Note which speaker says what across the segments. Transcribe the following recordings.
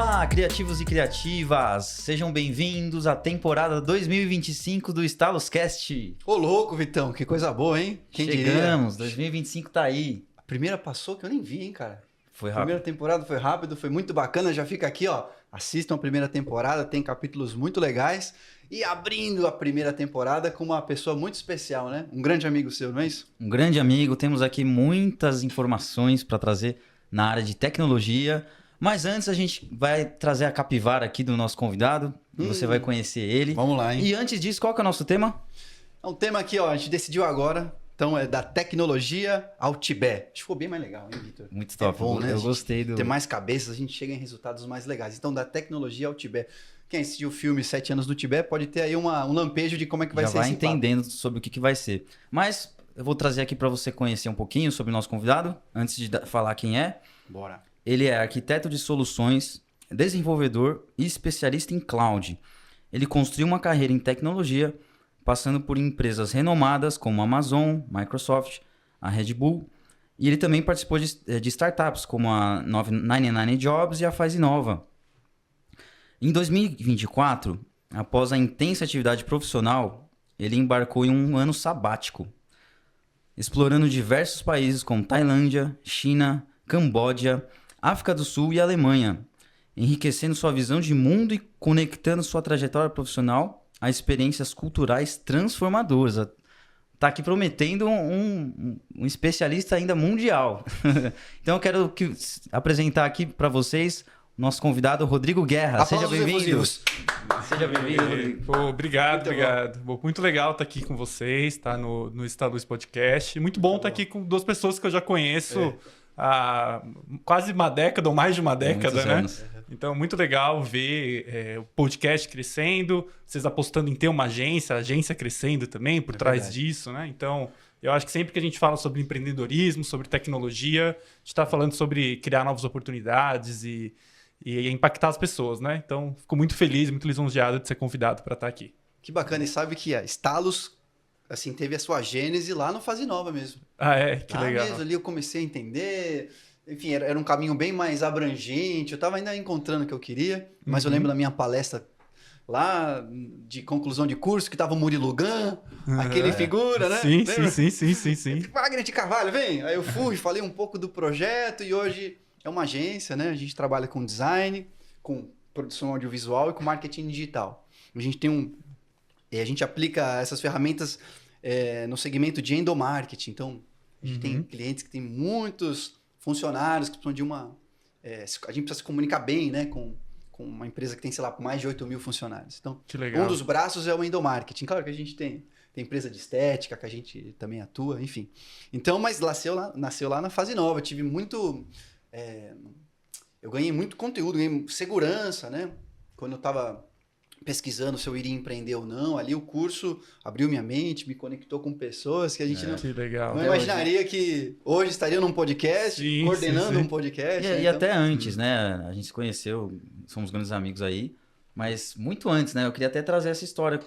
Speaker 1: Olá, criativos e criativas! Sejam bem-vindos à temporada 2025 do Staloscast.
Speaker 2: Ô louco, Vitão, que coisa boa, hein? Quem
Speaker 1: Chegamos,
Speaker 2: diria?
Speaker 1: 2025 tá aí.
Speaker 2: A primeira passou que eu nem vi, hein, cara?
Speaker 1: Foi
Speaker 2: A
Speaker 1: rápido.
Speaker 2: primeira temporada foi rápido, foi muito bacana. Já fica aqui, ó. Assistam a primeira temporada, tem capítulos muito legais. E abrindo a primeira temporada com uma pessoa muito especial, né? Um grande amigo seu, não é isso?
Speaker 1: Um grande amigo, temos aqui muitas informações para trazer na área de tecnologia. Mas antes a gente vai trazer a capivara aqui do nosso convidado. Você vai conhecer ele.
Speaker 2: Vamos lá, hein?
Speaker 1: E antes disso, qual que é o nosso tema?
Speaker 2: É um tema aqui, ó, a gente decidiu agora. Então, é da tecnologia ao Tibete. Acho que ficou bem mais legal, hein, Vitor?
Speaker 1: Muito top.
Speaker 2: É bom, né?
Speaker 1: Eu gostei do...
Speaker 2: Ter mais cabeças, a gente chega em resultados mais legais. Então, da tecnologia ao Tibete. Quem assistiu o filme 7 anos no Tibete pode ter aí um lampejo de como é que vai
Speaker 1: Já
Speaker 2: ser
Speaker 1: vai
Speaker 2: esse papo.
Speaker 1: entendendo sobre o que vai ser. Mas eu vou trazer aqui para você conhecer um pouquinho sobre o nosso convidado, antes de falar quem é.
Speaker 2: Bora.
Speaker 1: Ele é arquiteto de soluções, desenvolvedor e especialista em cloud. Ele construiu uma carreira em tecnologia, passando por empresas renomadas como a Amazon, Microsoft, a Red Bull. E ele também participou de startups como a 99 Jobs e a Faz Inova. Em 2024, após a intensa atividade profissional, ele embarcou em um ano sabático, explorando diversos países como Tailândia, China, Camboja, África do Sul e Alemanha, enriquecendo sua visão de mundo e conectando sua trajetória profissional a experiências culturais transformadoras. Tá aqui prometendo um especialista ainda mundial. Então eu quero apresentar aqui para vocês o nosso convidado Rodrigo Guerra.
Speaker 2: Aplausos
Speaker 1: Seja bem-vindo.
Speaker 2: efusivos.
Speaker 1: Seja bem-vindo, Rodrigo.
Speaker 3: Pô, obrigado.
Speaker 2: Muito
Speaker 3: Bom, muito legal estar aqui com vocês, tá no Stalus Podcast. Muito bom estar aqui com duas pessoas que eu já conheço há quase uma década ou mais de uma década,
Speaker 1: Muitos
Speaker 3: né?
Speaker 1: anos.
Speaker 3: Então, muito legal ver o podcast crescendo, vocês apostando em ter uma agência, a agência crescendo também por trás
Speaker 2: verdade.
Speaker 3: disso, né? Então, eu acho que sempre que a gente fala sobre empreendedorismo, sobre tecnologia, a gente está falando sobre criar novas oportunidades e impactar as pessoas, né? Então, fico muito feliz, muito lisonjeado de ser convidado para estar aqui.
Speaker 2: Que bacana. E sabe que a Stalos, assim, teve a sua gênese lá no Fase Nova mesmo.
Speaker 3: Ah, é? Que
Speaker 2: Lá
Speaker 3: legal.
Speaker 2: mesmo, ali eu comecei a entender. Enfim, era um caminho bem mais abrangente. Eu estava ainda encontrando o que eu queria. Mas eu lembro da minha palestra lá de conclusão de curso, que tava o Murilo Gun, aquele figura, né?
Speaker 3: Sim,
Speaker 2: Lembra?
Speaker 3: sim.
Speaker 2: Wagner de Carvalho, vem! Aí eu fui, falei um pouco do projeto e hoje é uma agência, né? A gente trabalha com design, com produção audiovisual e com marketing digital. A gente tem a gente aplica essas ferramentas no segmento de endomarketing. Então, a gente tem clientes que têm muitos funcionários que precisam de a gente precisa se comunicar bem, né? Com uma empresa que tem, sei lá, mais de 8 mil funcionários. Então,
Speaker 3: Que legal.
Speaker 2: um dos braços é o endomarketing. Claro que a gente tem empresa de estética, que a gente também atua, enfim. Então, mas nasceu lá na Fase Nova. Eu tive muito... eu ganhei muito conteúdo, ganhei segurança, né? Quando eu estava pesquisando se eu iria empreender ou não, ali o curso abriu minha mente, me conectou com pessoas que a gente
Speaker 3: Que legal.
Speaker 2: não imaginaria que hoje estaria num podcast,
Speaker 3: Sim,
Speaker 2: coordenando
Speaker 3: sim.
Speaker 2: um podcast.
Speaker 1: E,
Speaker 2: né?
Speaker 1: e até antes, né? A gente se conheceu, somos grandes amigos aí, mas muito antes, né? Eu queria até trazer essa história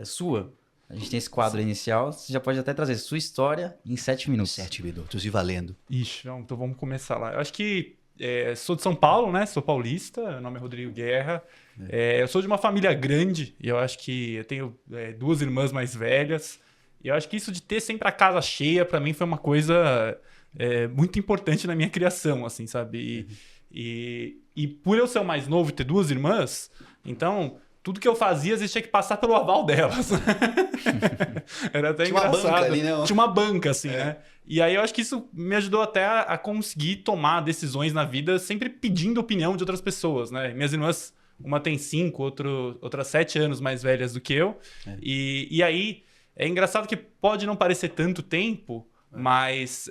Speaker 1: sua. A gente tem esse quadro inicial, você já pode até trazer sua história em 7 minutos.
Speaker 2: 7 minutos e valendo.
Speaker 3: Ixi, então vamos começar lá. Eu acho que sou de São Paulo, né? Sou paulista, meu nome é Rodrigo Guerra. Eu sou de uma família grande e eu acho que eu tenho 2 irmãs mais velhas. E eu acho que isso de ter sempre a casa cheia, para mim, foi uma coisa muito importante na minha criação, assim, sabe? E por eu ser o mais novo e ter 2 irmãs, então... Tudo que eu fazia, às vezes tinha que passar pelo aval delas. Era até
Speaker 2: Tinha uma
Speaker 3: engraçado.
Speaker 2: banca ali, né?
Speaker 3: Tinha uma banca, assim, né? E aí eu acho que isso me ajudou até a conseguir tomar decisões na vida, sempre pedindo opinião de outras pessoas, né? Minhas irmãs, uma tem 5, outra 7 anos mais velhas do que eu. E aí, é engraçado que pode não parecer tanto tempo, mas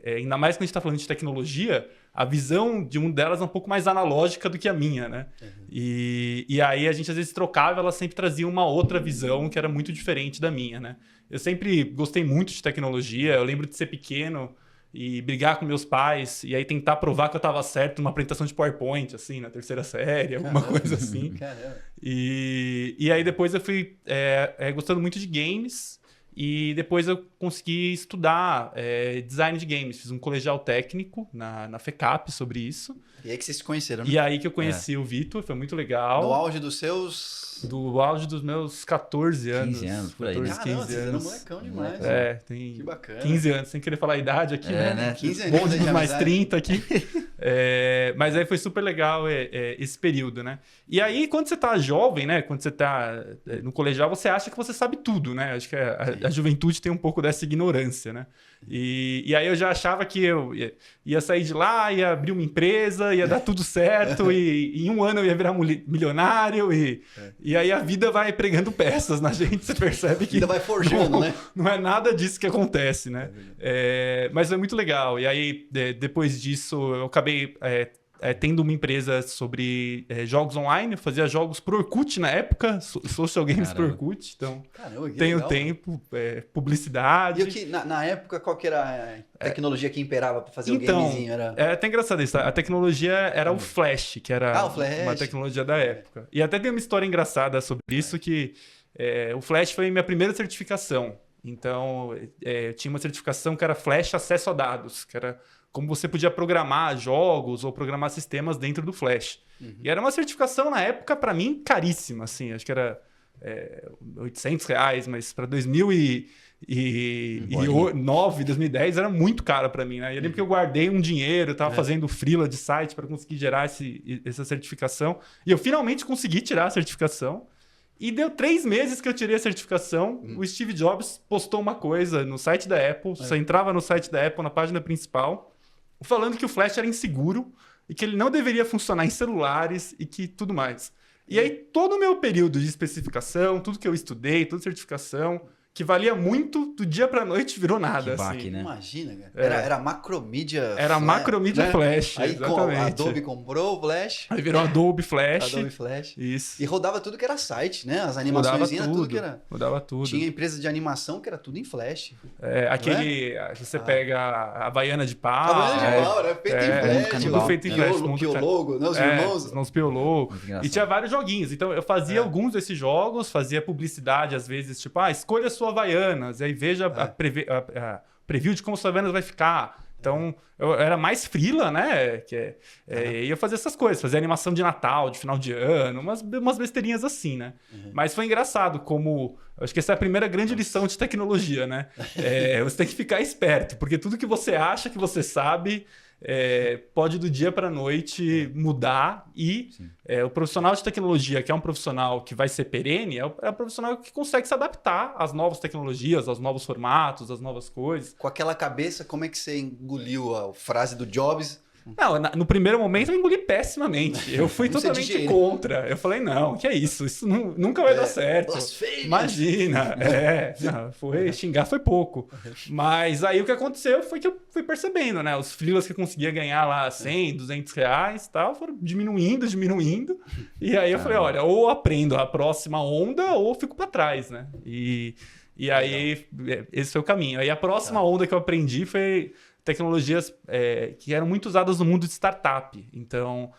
Speaker 3: ainda mais quando a gente está falando de tecnologia, a visão de uma delas é um pouco mais analógica do que a minha, né? E aí a gente às vezes trocava, ela sempre trazia uma outra visão que era muito diferente da minha, né? Eu sempre gostei muito de tecnologia, eu lembro de ser pequeno e brigar com meus pais e aí tentar provar que eu estava certo numa apresentação de PowerPoint, assim, na 3ª série, alguma coisa assim.
Speaker 2: Caramba.
Speaker 3: E aí depois eu fui gostando muito de games E depois eu consegui estudar design de games. Fiz um colegial técnico na FECAP sobre isso.
Speaker 2: E aí que vocês se conheceram, né?
Speaker 3: E aí que eu conheci o Vitor, foi muito legal.
Speaker 2: No auge dos seus...
Speaker 3: Do auge dos meus 14 anos.
Speaker 1: 15 anos, por aí,
Speaker 3: 14,
Speaker 1: né?
Speaker 3: 15
Speaker 2: Caramba, vocês eram
Speaker 3: anos.
Speaker 2: molecão demais.
Speaker 3: Tem
Speaker 2: Que bacana.
Speaker 3: 15 anos, sem querer falar a idade aqui,
Speaker 1: né?
Speaker 2: 15 anos
Speaker 3: Bonde
Speaker 2: de
Speaker 3: dos mais
Speaker 2: amizade.
Speaker 3: 30 aqui. Mas aí foi super legal esse período, né? E aí, quando você tá jovem, né? Quando você tá no colegial, você acha que você sabe tudo, né? Acho que a juventude tem um pouco dessa ignorância, né? E aí eu já achava que eu ia sair de lá, ia abrir uma empresa, ia dar tudo certo, e em um ano eu ia virar milionário, e aí a vida vai pregando peças na gente, você percebe que
Speaker 2: Ainda vai forjando, né?
Speaker 3: não é nada disso que acontece, né? Mas é muito legal. E aí, depois disso, eu acabei tendo uma empresa sobre jogos online. Eu fazia jogos pro Orkut na época, social games pro Orkut. Então,
Speaker 2: Caramba, que
Speaker 3: tenho
Speaker 2: legal.
Speaker 3: tempo, publicidade.
Speaker 2: E o que, na época, qual que era a tecnologia que imperava para fazer
Speaker 3: Então,
Speaker 2: o gamezinho? Era...
Speaker 3: é até engraçado isso. A tecnologia era o Flash, que era
Speaker 2: o Flash.
Speaker 3: uma tecnologia da época. E até tem uma história engraçada sobre isso, que o Flash foi minha primeira certificação. Então, eu tinha uma certificação que era Flash Acesso a Dados, que era como você podia programar jogos ou programar sistemas dentro do Flash. E era uma certificação, na época, para mim, caríssima. Assim, acho que era R$800, mas para 2009, 2010, era muito caro para mim. Né? E eu lembro que eu guardei um dinheiro, estava fazendo freela de site para conseguir gerar essa certificação. E eu finalmente consegui tirar a certificação. E deu 3 meses que eu tirei a certificação, o Steve Jobs postou uma coisa no site da Apple, você entrava no site da Apple, na página principal, falando que o Flash era inseguro e que ele não deveria funcionar em celulares e que tudo mais. E aí todo o meu período de especificação, tudo que eu estudei, toda certificação, que valia muito, do dia pra noite virou nada.
Speaker 1: Que baque,
Speaker 3: assim.
Speaker 1: né?
Speaker 2: Imagina, cara. Era macromídia.
Speaker 3: Era macromídia
Speaker 2: né?
Speaker 3: Flash,
Speaker 2: Aí
Speaker 3: exatamente.
Speaker 2: a Adobe comprou o Flash.
Speaker 3: Aí virou Adobe Flash.
Speaker 2: Adobe Flash.
Speaker 3: Isso.
Speaker 2: E rodava tudo que era site, né? As
Speaker 3: Mudava
Speaker 2: animações,
Speaker 3: tudo,
Speaker 2: tudo que era...
Speaker 3: mudava tudo.
Speaker 2: Tinha empresa de animação que era tudo em Flash.
Speaker 3: Você pega a Havaiana de pau.
Speaker 2: A Havaiana de pau, era feito em Flash.
Speaker 3: Tudo feito em Flash.
Speaker 2: O Piologo, né? Os irmãos.
Speaker 3: Piologo.
Speaker 1: Muito engraçado.
Speaker 3: E tinha vários joguinhos. Então eu fazia alguns desses jogos, fazia publicidade às vezes, tipo, escolha a sua Havaianas, e aí veja a preview de como sua Havaianas vai ficar. Então, eu era mais freela, né? E eu fazia essas coisas, fazia animação de Natal, de final de ano, umas besteirinhas assim, né? Mas foi engraçado como... Eu acho que essa é a primeira grande lição de tecnologia, né? Você tem que ficar esperto, porque tudo que você acha que você sabe... pode do dia para a noite mudar e o profissional de tecnologia, que é um profissional que vai ser perene, é o profissional que consegue se adaptar às novas tecnologias, aos novos formatos, às novas coisas.
Speaker 2: Com aquela cabeça, como é que você engoliu a frase do Jobs?
Speaker 3: Não, no primeiro momento eu engoli pessimamente. Eu fui totalmente contra. Eu falei, não, que é isso? Isso nunca vai dar certo.
Speaker 2: Blasfêmia.
Speaker 3: Imagina. Xingar foi pouco. Mas aí o que aconteceu foi que eu fui percebendo, né? Os freelas que eu conseguia ganhar lá 100, 200 reais e tal, foram diminuindo. E aí eu falei, olha, ou aprendo a próxima onda ou fico para trás, né? E aí esse foi o caminho. Aí a próxima onda que eu aprendi foi... tecnologias que eram muito usadas no mundo de startup. Então,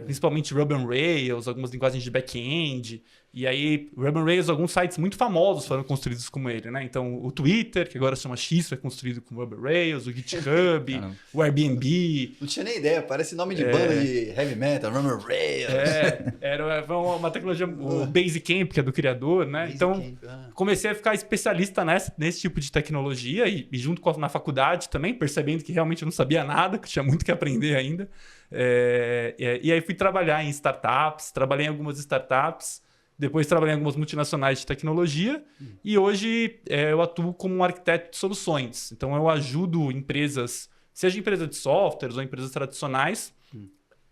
Speaker 3: principalmente Ruby on Rails, algumas linguagens de back-end. E aí, Ruby on Rails, alguns sites muito famosos foram construídos como ele, né? Então, o Twitter, que agora se chama X, foi construído com Ruby on Rails, o GitHub, o Airbnb.
Speaker 2: Não tinha nem ideia, parece nome de banda de heavy metal, Ruby on Rails.
Speaker 3: Era uma tecnologia, o Basecamp, que é do criador, né? Então, comecei a ficar especialista nesse tipo de tecnologia e junto na faculdade também, percebendo que realmente eu não sabia nada, que tinha muito que aprender ainda. E aí fui trabalhar em startups, trabalhei em algumas startups, depois trabalhei em algumas multinacionais de tecnologia e hoje eu atuo como um arquiteto de soluções. Então eu ajudo empresas, seja empresas de softwares ou empresas tradicionais,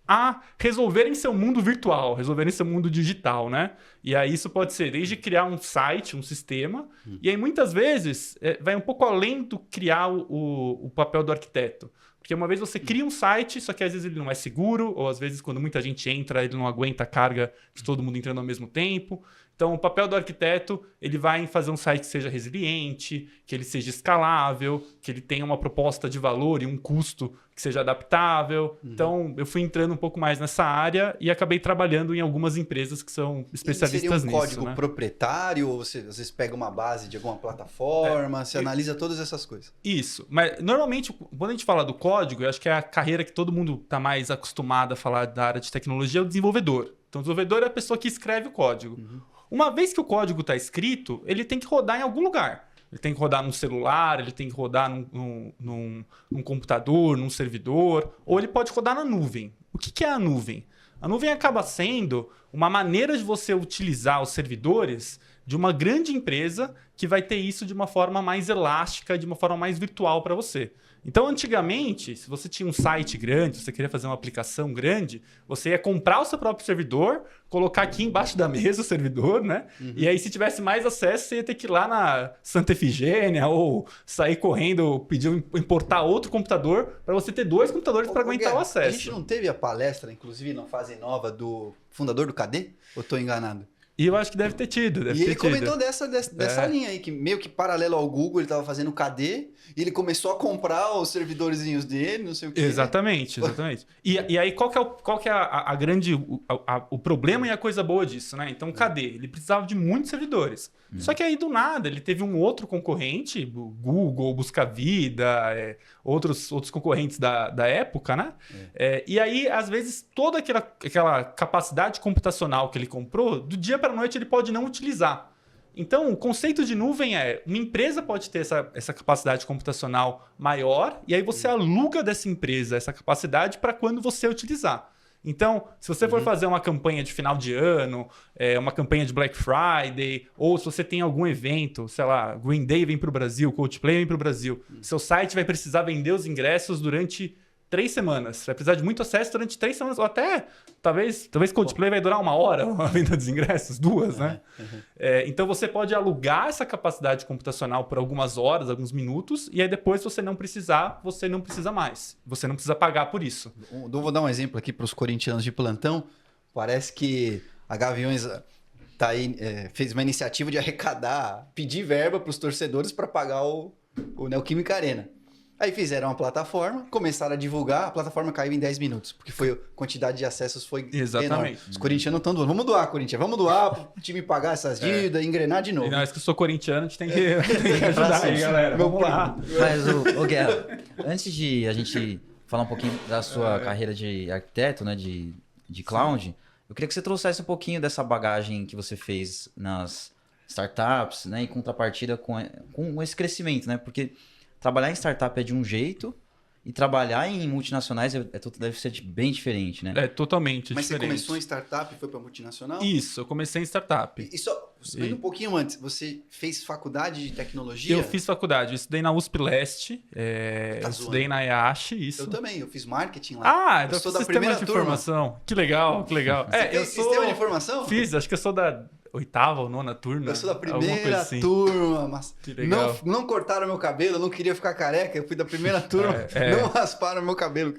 Speaker 3: a resolverem seu mundo virtual, resolverem seu mundo digital, né? E aí isso pode ser desde criar um site, um sistema, e aí muitas vezes vai um pouco além do criar o papel do arquiteto. Porque uma vez você cria um site, só que às vezes ele não é seguro, ou às vezes quando muita gente entra, ele não aguenta a carga de todo mundo entrando ao mesmo tempo. Então, o papel do arquiteto, ele vai fazer um site que seja resiliente, que ele seja escalável, que ele tenha uma proposta de valor e um custo que seja adaptável. Então, eu fui entrando um pouco mais nessa área e acabei trabalhando em algumas empresas que são especialistas
Speaker 2: seria um
Speaker 3: nisso.
Speaker 2: código proprietário ou você às vezes pega uma base de alguma plataforma, você analisa todas essas coisas?
Speaker 3: Isso. Mas, normalmente, quando a gente fala do código, eu acho que é a carreira que todo mundo está mais acostumado a falar da área de tecnologia, é o desenvolvedor. Então, o desenvolvedor é a pessoa que escreve o código. Uma vez que o código está escrito, ele tem que rodar em algum lugar. Ele tem que rodar num celular, ele tem que rodar num computador, num servidor, ou ele pode rodar na nuvem. O que é a nuvem? A nuvem acaba sendo uma maneira de você utilizar os servidores de uma grande empresa que vai ter isso de uma forma mais elástica, de uma forma mais virtual para você. Então, antigamente, se você tinha um site grande, você queria fazer uma aplicação grande, você ia comprar o seu próprio servidor, colocar aqui embaixo da mesa o servidor, né? E aí, se tivesse mais acesso, você ia ter que ir lá na Santa Efigênia ou sair correndo, importar outro computador para você ter 2 computadores para aguentar o acesso.
Speaker 2: A gente não teve a palestra, inclusive, na fase nova do fundador do KD? Ou estou enganado?
Speaker 3: E eu acho que deve ter tido.
Speaker 2: E ele comentou dessa linha aí, que meio que paralelo ao Google, ele estava fazendo KD, e ele começou a comprar os servidorzinhos dele, não sei o quê.
Speaker 3: Exatamente. E aí, qual que é a grande... o problema e a coisa boa disso, né? Então, KD, ele precisava de muitos servidores. Só que aí, do nada, ele teve um outro concorrente, o Google, Buscavida, outros concorrentes da época, né? E aí, às vezes, toda aquela capacidade computacional que ele comprou, do dia para a noite ele pode não utilizar. Então, o conceito de nuvem é, uma empresa pode ter essa capacidade computacional maior, e aí você aluga dessa empresa essa capacidade para quando você utilizar. Então, se você for fazer uma campanha de final de ano, uma campanha de Black Friday, ou se você tem algum evento, sei lá, Green Day vem para o Brasil, Coldplay vem para o Brasil, seu site vai precisar vender os ingressos durante 3 semanas. Vai precisar de muito acesso durante 3 semanas, ou até, talvez Coldplay vai durar 1 hora, a venda dos ingressos, 2, né? Então, você pode alugar essa capacidade computacional por algumas horas, alguns minutos, e aí depois, se você não precisar, você não precisa mais. Você não precisa pagar por isso.
Speaker 2: Vou dar um exemplo aqui para os corintianos de plantão. Parece que a Gaviões tá aí, fez uma iniciativa de arrecadar, pedir verba para os torcedores para pagar o Neoquímica Arena. Aí fizeram uma plataforma, começaram a divulgar, a plataforma caiu em 10 minutos, porque a quantidade de acessos foi enorme. Os corintianos estão doando. Vamos doar, Corinthians, vamos doar para o time pagar essas dívidas, engrenar de novo.
Speaker 3: E nós que eu sou corintiano, a gente tem que ajudar aí, galera. Vamos lá.
Speaker 1: Mas, ô Guerra, antes de a gente falar um pouquinho da sua carreira de arquiteto, né, de cloud, eu queria que você trouxesse um pouquinho dessa bagagem que você fez nas startups, né, em contrapartida com esse crescimento, né, porque trabalhar em startup é de um jeito e trabalhar em multinacionais deve ser bem diferente, né?
Speaker 3: É totalmente
Speaker 2: Mas
Speaker 3: diferente.
Speaker 2: Você começou em startup e foi para multinacional?
Speaker 3: Isso, eu comecei em startup.
Speaker 2: E só, um pouquinho antes, você fez faculdade de tecnologia?
Speaker 3: Eu fiz faculdade, eu estudei na USP Leste, eu estudei na EASH, isso.
Speaker 2: Eu também, eu fiz marketing lá.
Speaker 3: Então eu sou da primeira de informação. Que legal, que legal.
Speaker 2: Você fez sistema de informação?
Speaker 3: Fiz, acho que eu sou da 8ª ou 9ª turma.
Speaker 2: Eu sou da primeira
Speaker 3: assim.
Speaker 2: turma, mas
Speaker 3: que legal.
Speaker 2: Não cortaram meu cabelo, eu não queria ficar careca, eu fui da primeira turma, não rasparam meu cabelo.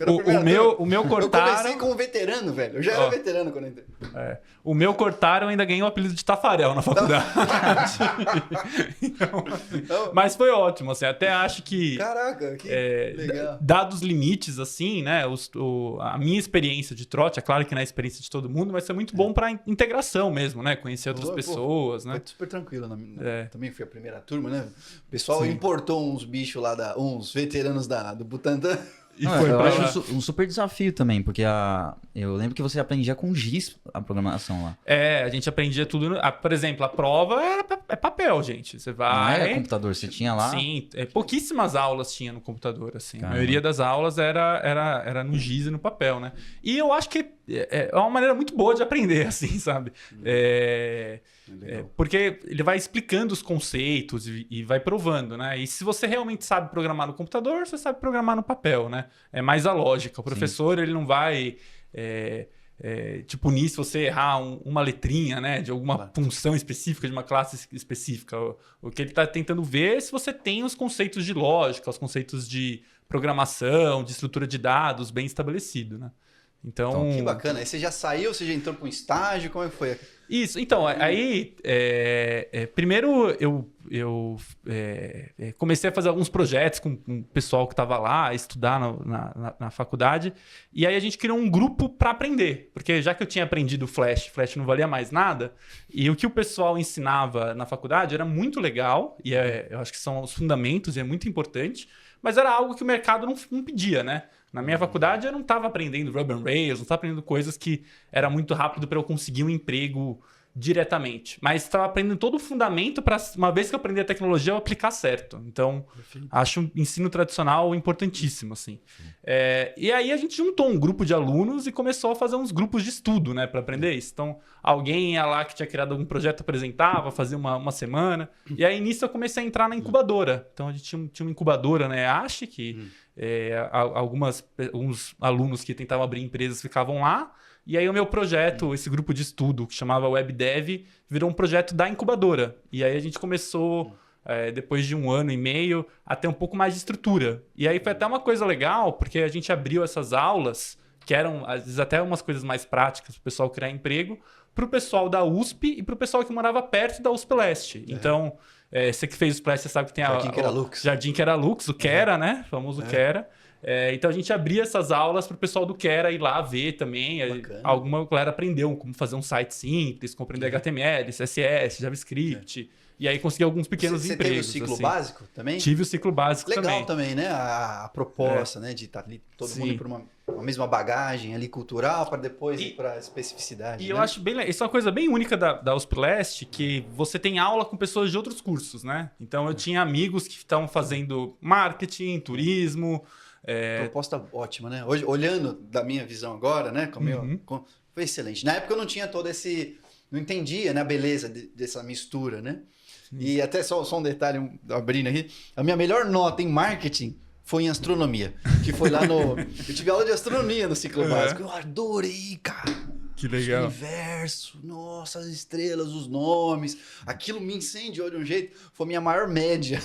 Speaker 3: O meu cortaram...
Speaker 2: Eu comecei como veterano, velho, eu já era veterano quando entrei.
Speaker 3: O meu cortaram, ainda ganhei o apelido de Tafarel na faculdade. Mas foi ótimo, assim, até acho que...
Speaker 2: Caraca, que legal.
Speaker 3: Dados os limites, assim, né, a minha experiência de trote, é claro que não é a experiência de todo mundo, mas foi muito bom para integração mesmo, né, conhecer outras pessoas, né?
Speaker 2: Foi super tranquilo. Também fui a primeira turma, né? O pessoal importou uns bichos lá, uns veteranos do Butantã.
Speaker 1: Eu acho um super desafio também, porque eu lembro que você aprendia com GIS a programação lá.
Speaker 3: A gente aprendia tudo. Por exemplo, a prova é papel, gente. Você vai...
Speaker 1: Não era computador, você tinha lá?
Speaker 3: Sim, pouquíssimas aulas tinha no computador, assim. Caramba. A maioria das aulas era no GIS e no papel, né? E eu acho que é uma maneira muito boa de aprender, assim, sabe? Porque ele vai explicando os conceitos e vai provando, né? E se você realmente sabe programar no computador, você sabe programar no papel, né? É mais a lógica. O professor, ele não vai te punir se você errar uma letrinha, né? De alguma função específica, de uma classe específica. O que ele está tentando ver é se você tem os conceitos de lógica, os conceitos de programação, de estrutura de dados bem estabelecido, né? Então,
Speaker 2: que bacana. Aí você já saiu, você já entrou para um estágio, como é que foi?
Speaker 3: Isso, então, aí, primeiro eu comecei a fazer alguns projetos com o pessoal que estava lá, a estudar na faculdade, e aí a gente criou um grupo para aprender, porque já que eu tinha aprendido Flash não valia mais nada, e o que o pessoal ensinava na faculdade era muito legal, e eu acho que são os fundamentos, e é muito importante, mas era algo que o mercado não pedia, né? Na minha faculdade eu não estava aprendendo Ruby on Rails, não estava aprendendo coisas que era muito rápido para eu conseguir um emprego diretamente. Mas estava aprendendo todo o fundamento para, uma vez que eu aprender a tecnologia, eu aplicar certo. Então, acho o ensino tradicional importantíssimo, assim. E aí a gente juntou um grupo de alunos e começou a fazer uns grupos de estudo, né, para aprender isso. Então, alguém ia lá que tinha criado algum projeto, apresentava, fazia uma semana. E aí, nisso, eu comecei a entrar na incubadora. Então, a gente tinha uma incubadora, né, Ash, que alguns alunos que tentavam abrir empresas ficavam lá. E aí o meu projeto, esse grupo de estudo que chamava WebDev, virou um projeto da incubadora. E aí a gente começou, depois de 1 ano e meio, a ter um pouco mais de estrutura. E aí foi até uma coisa legal, porque a gente abriu essas aulas, que eram às vezes até umas coisas mais práticas para o pessoal criar emprego, para o pessoal da USP e para o pessoal que morava perto da USP Leste. Então, você que fez o Splash, você sabe que tem Jardim Quera Lux, o Quera, né? O famoso Quera. Então a gente abria essas aulas para o pessoal do Quera ir lá ver também. Alguma galera aprendeu como fazer um site simples, compreender HTML, CSS, JavaScript. E aí consegui alguns pequenos empregos.
Speaker 2: Você teve o ciclo
Speaker 3: assim.
Speaker 2: básico também?
Speaker 3: Tive o ciclo básico
Speaker 2: Legal
Speaker 3: também.
Speaker 2: né? A proposta, né? De estar ali todo mundo por uma mesma bagagem ali cultural para depois ir para a especificidade.
Speaker 3: E eu acho bem... Isso é uma coisa bem única da USP Leste, que você tem aula com pessoas de outros cursos, né? Então eu tinha amigos que estavam fazendo marketing, turismo...
Speaker 2: Proposta ótima, né? Hoje, olhando da minha visão agora, né? Foi excelente. Na época eu não tinha todo esse... Não entendia, né, a beleza dessa mistura, né? E até só um detalhe, abrindo aqui. A minha melhor nota em marketing foi em astronomia. Que foi lá no... Eu tive aula de astronomia no ciclo básico. Eu adorei, cara.
Speaker 3: Que legal.
Speaker 2: O universo, nossa, as estrelas, os nomes. Aquilo me incendiou de um jeito. Foi minha maior média.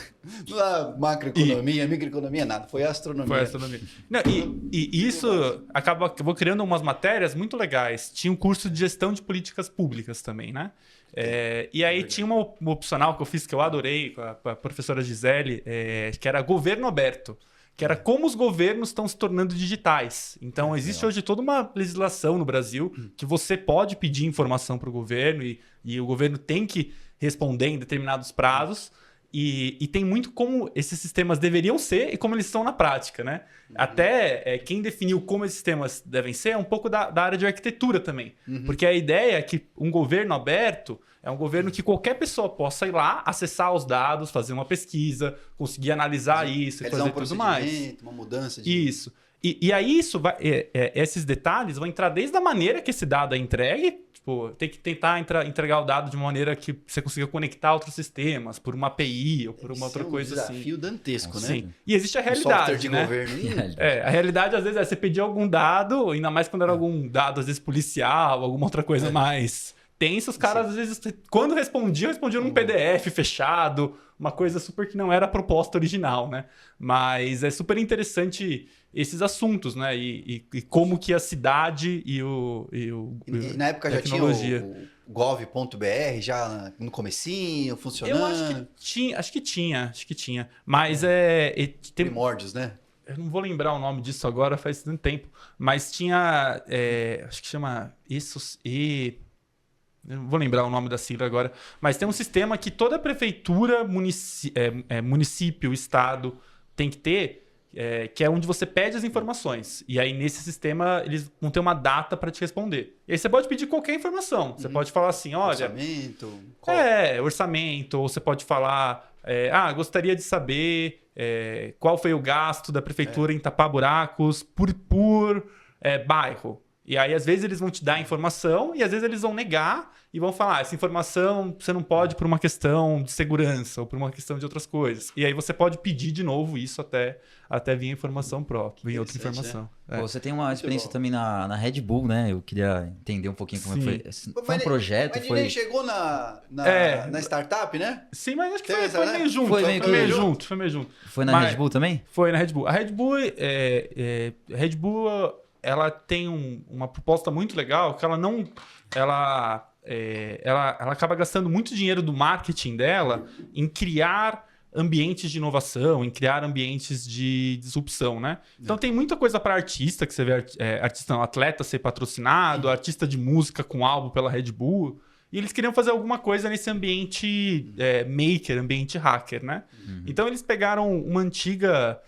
Speaker 2: Não é macroeconomia, microeconomia, nada. Foi astronomia.
Speaker 3: Foi astronomia. Não, e isso acabou criando umas matérias muito legais. Tinha um curso de gestão de políticas públicas também, né? E aí tinha uma opcional que eu fiz que eu adorei com a professora Gisele, que era Governo Aberto. Que era como os governos estão se tornando digitais. Então, existe hoje toda uma legislação no Brasil que você pode pedir informação para o governo e o governo tem que responder em determinados prazos. E tem muito como esses sistemas deveriam ser e como eles são na prática, né? Até quem definiu como esses sistemas devem ser é um pouco da área de arquitetura também. Porque a ideia é que um governo aberto é um governo que qualquer pessoa possa ir lá, acessar os dados, fazer uma pesquisa, conseguir analisar isso e fazer tudo mais.
Speaker 2: Uma mudança
Speaker 3: de... Isso. E aí esses detalhes vão entrar desde a maneira que esse dado é entregue. Tipo, tem que tentar entregar o dado de uma maneira que você consiga conectar outros sistemas, por uma API ou por uma outra coisa assim.
Speaker 2: É um desafio dantesco, né?
Speaker 3: Sim. E existe a realidade,
Speaker 2: de
Speaker 3: né?
Speaker 2: Governo.
Speaker 3: A realidade, às vezes, é você pedir algum dado, ainda mais quando era algum dado, às vezes, policial, alguma outra coisa mais tensa. Os caras, às vezes, quando respondiam num PDF fechado, uma coisa super que não era a proposta original, né? Mas é super interessante esses assuntos, né? E como que a cidade e
Speaker 2: na época
Speaker 3: tecnologia...
Speaker 2: já tinha o gov.br já no comecinho, funcionando?
Speaker 3: Eu acho que tinha. Mas
Speaker 2: primórdios, né?
Speaker 3: Eu não vou lembrar o nome disso agora, faz tanto tempo. Mas tinha... acho que chama... Eu não vou lembrar o nome da sigla agora. Mas tem um sistema que toda prefeitura, município, estado tem que ter... que é onde você pede as informações. E aí, nesse sistema, eles vão ter uma data para te responder. E aí, você pode pedir qualquer informação. Você pode falar assim, olha...
Speaker 2: Orçamento?
Speaker 3: Orçamento. Ou você pode falar... gostaria de saber qual foi o gasto da prefeitura em tapar buracos por bairro. E aí, às vezes, eles vão te dar a informação e às vezes eles vão negar e vão falar, essa informação você não pode por uma questão de segurança ou por uma questão de outras coisas. E aí você pode pedir de novo isso até vir a informação própria, vir outra informação.
Speaker 1: Pô, você tem uma experiência também na Red Bull, né? Eu queria entender um pouquinho como foi. Foi um projeto?
Speaker 2: Mas nem chegou na startup, né?
Speaker 3: Sim, mas acho que foi meio junto.
Speaker 1: Foi meio
Speaker 3: junto.
Speaker 1: Foi na Red Bull também?
Speaker 3: Foi na Red Bull. A Red Bull ela tem uma proposta muito legal que ela ela acaba gastando muito dinheiro do marketing dela em criar ambientes de inovação, em criar ambientes de disrupção, né? Então tem muita coisa para artista, que você vê artista não, atleta ser patrocinado, artista de música com álbum pela Red Bull, e eles queriam fazer alguma coisa nesse ambiente maker, ambiente hacker, né? Então eles pegaram uma antiga...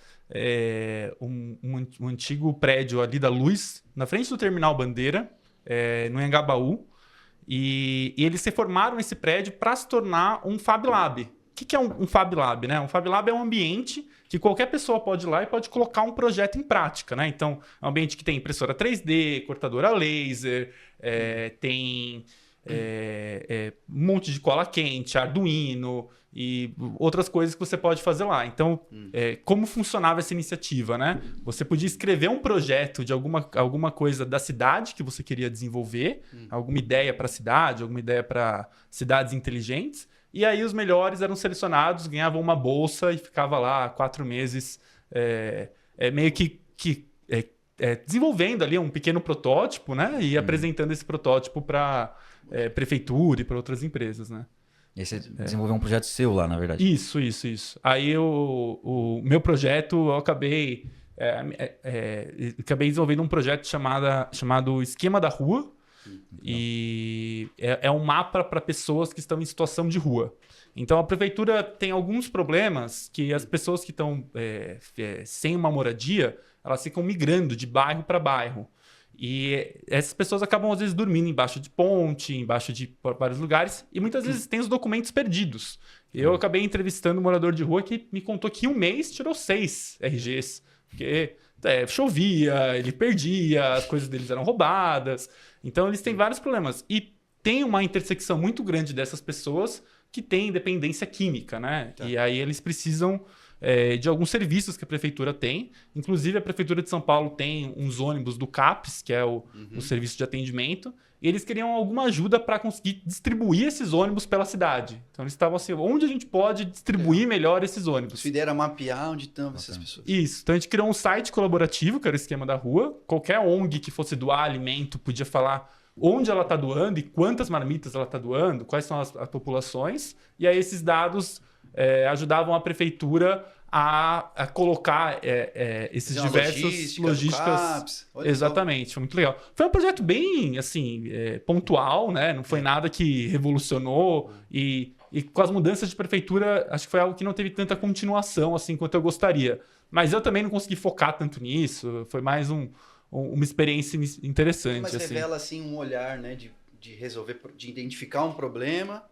Speaker 3: um antigo prédio ali da Luz, na frente do Terminal Bandeira, no Anhangabaú, e eles se formaram nesse prédio para se tornar um Fab Lab. O que é um Fab Lab, né? Um Fab Lab é um ambiente que qualquer pessoa pode ir lá e pode colocar um projeto em prática, né? Então, é um ambiente que tem impressora 3D, cortadora laser, tem um monte de cola quente, Arduino e outras coisas que você pode fazer lá. Então, como funcionava essa iniciativa, né? Você podia escrever um projeto de alguma coisa da cidade que você queria desenvolver, alguma ideia para a cidade, alguma ideia para cidades inteligentes, e aí os melhores eram selecionados, ganhavam uma bolsa e ficava lá 4 meses meio que desenvolvendo ali um pequeno protótipo, né? E apresentando esse protótipo para prefeitura e para outras empresas, né?
Speaker 1: E aí você desenvolveu um projeto seu lá, na verdade.
Speaker 3: Isso. Aí o meu projeto, eu acabei desenvolvendo um projeto chamado Esquema da Rua. E é um mapa para pessoas que estão em situação de rua. Então a prefeitura tem alguns problemas que as pessoas que estão sem uma moradia, elas ficam migrando de bairro para bairro. E essas pessoas acabam, às vezes, dormindo embaixo de ponte, embaixo de vários lugares, e muitas vezes tem os documentos perdidos. Eu acabei entrevistando um morador de rua que me contou que em um mês tirou 6 RGs, porque chovia, ele perdia, as coisas deles eram roubadas. Então, eles têm vários problemas. E tem uma intersecção muito grande dessas pessoas que têm dependência química, né? Tá. E aí eles precisam de alguns serviços que a prefeitura tem. Inclusive, a prefeitura de São Paulo tem uns ônibus do CAPES, que é o serviço de atendimento, e eles queriam alguma ajuda para conseguir distribuir esses ônibus pela cidade. Então, eles estavam assim, onde a gente pode distribuir melhor esses ônibus?
Speaker 2: Sua ideia era mapear onde estão essas pessoas.
Speaker 3: Isso. Então, a gente criou um site colaborativo, que era o Esquema da Rua. Qualquer ONG que fosse doar alimento podia falar onde ela está doando e quantas marmitas ela está doando, quais são as populações. E aí, esses dados ajudavam a prefeitura a colocar esses diversos logísticas. Exatamente, foi muito legal. Foi um projeto bem assim pontual, né? Não foi nada que revolucionou e com as mudanças de prefeitura acho que foi algo que não teve tanta continuação assim quanto eu gostaria. Mas eu também não consegui focar tanto nisso. Foi mais uma experiência interessante.
Speaker 2: Mas revela assim um olhar, né, de resolver, de identificar um problema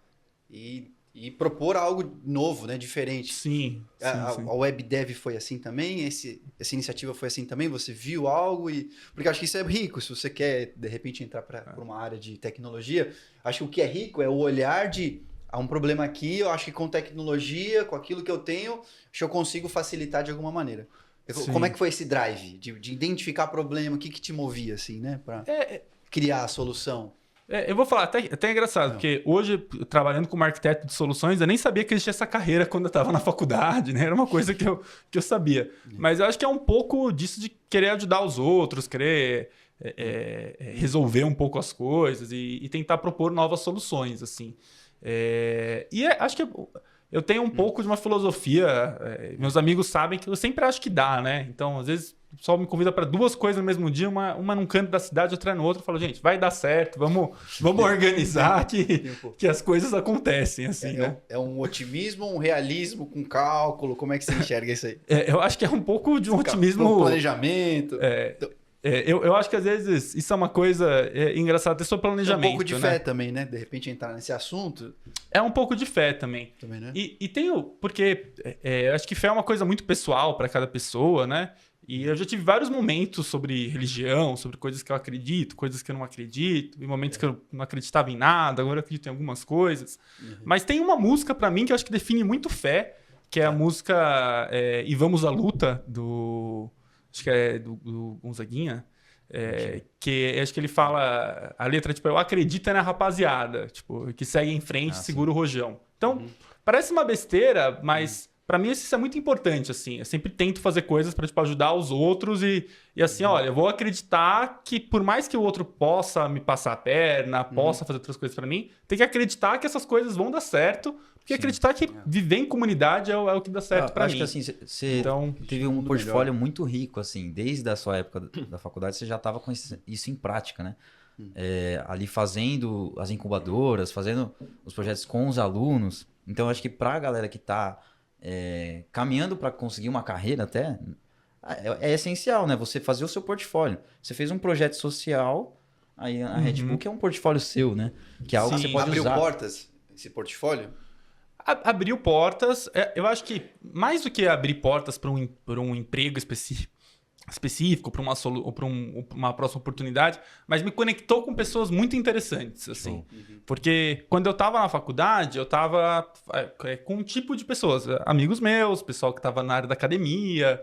Speaker 2: e propor algo novo, né? Diferente.
Speaker 3: Sim.
Speaker 2: A WebDev foi assim também? Essa iniciativa foi assim também? Você viu algo? Porque acho que isso é rico. Se você quer, de repente, entrar para uma área de tecnologia, acho que o que é rico é o olhar de há um problema aqui, eu acho que com tecnologia, com aquilo que eu tenho, acho que eu consigo facilitar de alguma maneira. Sim. Como é que foi esse drive de identificar problema? O que te movia, assim, né? Para criar a solução?
Speaker 3: Eu vou falar, até é engraçado, porque hoje, trabalhando como arquiteto de soluções, eu nem sabia que existia essa carreira quando eu estava na faculdade, né? Era uma coisa que eu sabia. Mas eu acho que é um pouco disso de querer ajudar os outros, querer resolver um pouco as coisas e tentar propor novas soluções, assim. Acho que eu tenho um pouco de uma filosofia, meus amigos sabem que eu sempre acho que dá, né? Então, às vezes, o pessoal me convida para 2 coisas no mesmo dia, uma num canto da cidade, outra no outro. Eu falo, gente, vai dar certo, vamos organizar que as coisas acontecem, assim, né?
Speaker 2: É um otimismo, um realismo com cálculo? Como é que você enxerga isso aí?
Speaker 3: Eu acho que é um pouco de um otimismo...
Speaker 2: planejamento...
Speaker 3: Eu acho que às vezes isso é uma coisa engraçada, até sobre planejamento.
Speaker 2: É um pouco de fé também, né? De repente entrar nesse assunto.
Speaker 3: É um pouco de fé também.
Speaker 2: Né?
Speaker 3: E tem porque eu acho que fé é uma coisa muito pessoal para cada pessoa, né? E eu já tive vários momentos sobre religião, sobre coisas que eu acredito, coisas que eu não acredito, em momentos que eu não acreditava em nada, agora eu acredito em algumas coisas. Mas tem uma música para mim que eu acho que define muito fé, que é a música E Vamos à Luta, acho que é do Gonzaguinha, que acho que ele fala, a letra, tipo, eu acredito na rapaziada, tipo, que segue em frente, segura o rojão. Então, parece uma besteira, mas Pra mim, isso é muito importante, assim. Eu sempre tento fazer coisas pra, tipo, ajudar os outros e assim, olha, eu vou acreditar que por mais que o outro possa me passar a perna, possa fazer outras coisas pra mim, tem que acreditar que essas coisas vão dar certo, porque acreditar que viver em comunidade é o que dá certo pra mim.
Speaker 1: Acho que assim, você
Speaker 3: Então,
Speaker 1: teve um portfólio muito rico, assim, desde a sua época da faculdade, você já estava com isso em prática, né? Ali fazendo as incubadoras, fazendo os projetos com os alunos. Então, acho que para a galera que está caminhando para conseguir uma carreira até, é essencial, né? Você fazer o seu portfólio. Você fez um projeto social, aí a Red Book é um portfólio seu, né? Que é algo que você pode
Speaker 2: Abriu
Speaker 1: usar.
Speaker 2: portas esse portfólio?
Speaker 3: Abriu portas. Eu acho que mais do que abrir portas para um emprego específico para uma próxima oportunidade, mas me conectou com pessoas muito interessantes, assim. Porque quando eu estava na faculdade, eu estava com um tipo de pessoas, amigos meus, pessoal que estava na área da academia,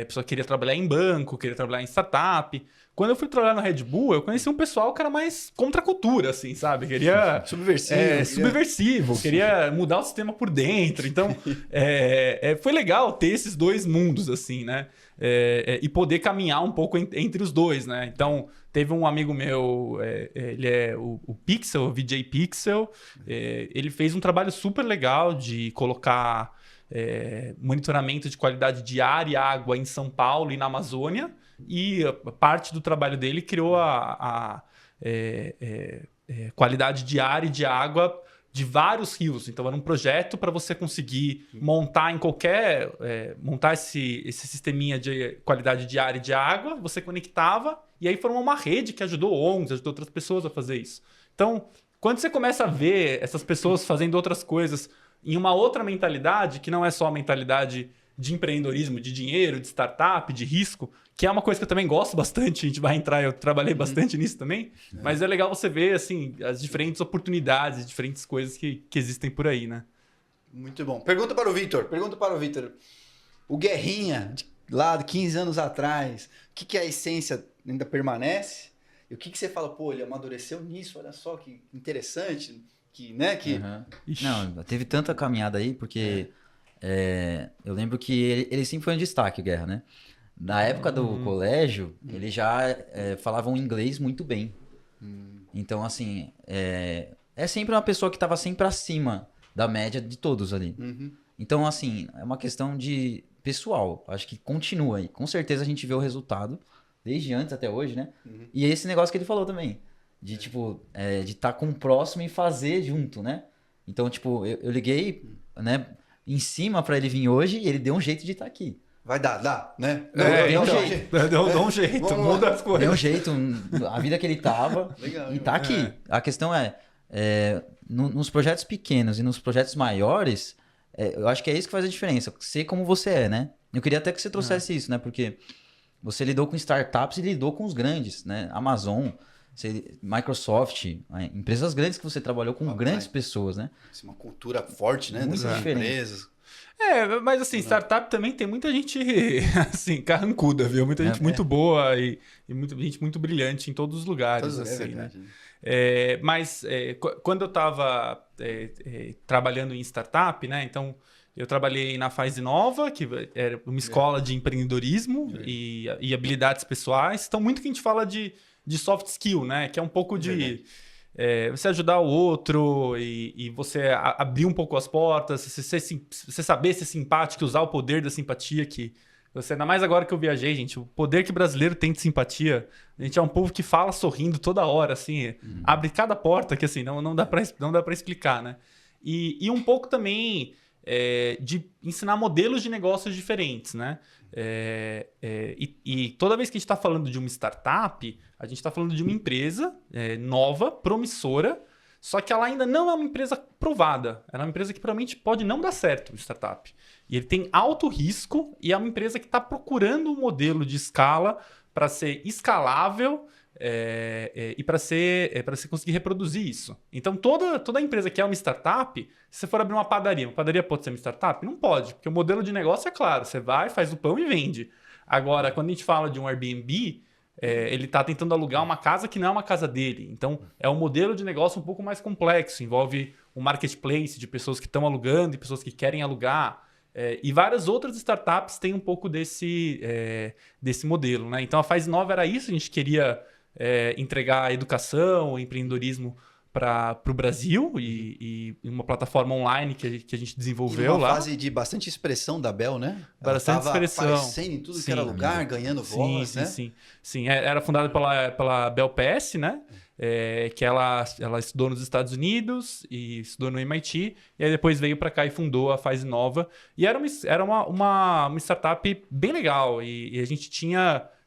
Speaker 3: pessoa que queria trabalhar em banco, queria trabalhar em startup. Quando eu fui trabalhar na Red Bull, eu conheci um pessoal que era mais contra a cultura, assim, sabe? Queria... subversivo, queria mudar o sistema por dentro. Então, foi legal ter esses dois mundos, assim, né? E poder caminhar um pouco entre os dois, né? Então, teve um amigo meu, ele é o Pixel, o VJ Pixel. Ele fez um trabalho super legal de colocar monitoramento de qualidade de ar e água em São Paulo e na Amazônia. E a parte do trabalho dele criou a qualidade de ar e de água de vários rios. Então, era um projeto para você conseguir montar montar esse sisteminha de qualidade de ar e de água, você conectava e aí formou uma rede que ajudou ONGs, ajudou outras pessoas a fazer isso. Então, quando você começa a ver essas pessoas fazendo outras coisas em uma outra mentalidade, que não é só a mentalidade de empreendedorismo, de dinheiro, de startup, de risco, que é uma coisa que eu também gosto bastante, a gente vai entrar, eu trabalhei bastante nisso também, mas é legal você ver assim, as diferentes oportunidades, diferentes coisas que existem por aí, né?
Speaker 2: Muito bom. Pergunta para o Vitor. O Guerrinha, lá de 15 anos atrás, o que é a essência ainda permanece? E o que você fala, pô, ele amadureceu nisso, olha só que interessante,
Speaker 1: Não, teve tanta caminhada aí, porque eu lembro que ele sempre foi um destaque, o Guerra, né? Na época do colégio, ele já falava um inglês muito bem. Então, assim, é sempre uma pessoa que estava sempre acima da média de todos ali. Então, assim, é uma questão de pessoal. Acho que continua aí. Com certeza a gente vê o resultado, desde antes até hoje, né? E esse negócio que ele falou também, de tipo, de estar com o próximo e fazer junto, né? Então, tipo, eu liguei, né, em cima para ele vir hoje e ele deu um jeito de estar aqui.
Speaker 2: Vai dar, né?
Speaker 3: Deu um jeito, muda as coisas.
Speaker 1: Deu um jeito, a vida que ele tava
Speaker 2: Legal,
Speaker 1: e tá aqui. A questão nos projetos pequenos e nos projetos maiores, eu acho que é isso que faz a diferença. Ser como você é, né? Eu queria até que você trouxesse isso, né? Porque você lidou com startups e lidou com os grandes, né? Amazon, Microsoft, empresas grandes que você trabalhou com grandes pessoas, né?
Speaker 2: Isso é uma cultura forte, né?
Speaker 1: Muito
Speaker 2: Das
Speaker 1: diferente.
Speaker 2: empresas.
Speaker 3: Mas assim, startup também tem muita gente, assim, carrancuda, viu? Muita gente muito boa e muita gente muito brilhante em todos os lugares, assim,
Speaker 2: verdade,
Speaker 3: né? Mas quando eu estava trabalhando em startup, né? Então, eu trabalhei na Fase Nova, que era uma escola de empreendedorismo e habilidades pessoais. Então, muito que a gente fala de soft skill, né? Que é um pouco de... você ajudar o outro e você abrir um pouco as portas, você saber ser simpático, usar o poder da simpatia que você, ainda mais agora que eu viajei, gente, o poder que brasileiro tem de simpatia, a gente é um povo que fala sorrindo toda hora, assim, abre cada porta que assim, não dá pra explicar, né? E um pouco também de ensinar modelos de negócios diferentes, né? E toda vez que a gente está falando de uma startup, a gente está falando de uma empresa nova, promissora, só que ela ainda não é uma empresa provada. Ela é uma empresa que provavelmente pode não dar certo, startup. E ele tem alto risco e é uma empresa que está procurando um modelo de escala para ser escalável e para você conseguir reproduzir isso. Então, toda empresa que é uma startup, se você for abrir uma padaria pode ser uma startup? Não pode, porque o modelo de negócio é claro. Você vai, faz o pão e vende. Agora, quando a gente fala de um Airbnb, ele está tentando alugar uma casa que não é uma casa dele. Então, é um modelo de negócio um pouco mais complexo. Envolve um marketplace de pessoas que estão alugando e pessoas que querem alugar. E várias outras startups têm um pouco desse modelo, né? Então a Fase Nova era isso, a gente queria entregar educação, empreendedorismo para o Brasil e uma plataforma online que a gente desenvolveu
Speaker 2: uma
Speaker 3: lá.
Speaker 2: fase de bastante expressão da Bel, né?
Speaker 3: Bastante expressão.
Speaker 2: Aparecendo em tudo que era lugar, ganhando voz, né?
Speaker 3: Sim. Era fundada pela Bel PS, né? Que ela estudou nos Estados Unidos e estudou no MIT, e aí depois veio para cá e fundou a Fase Nova. E era uma startup bem legal, e a gente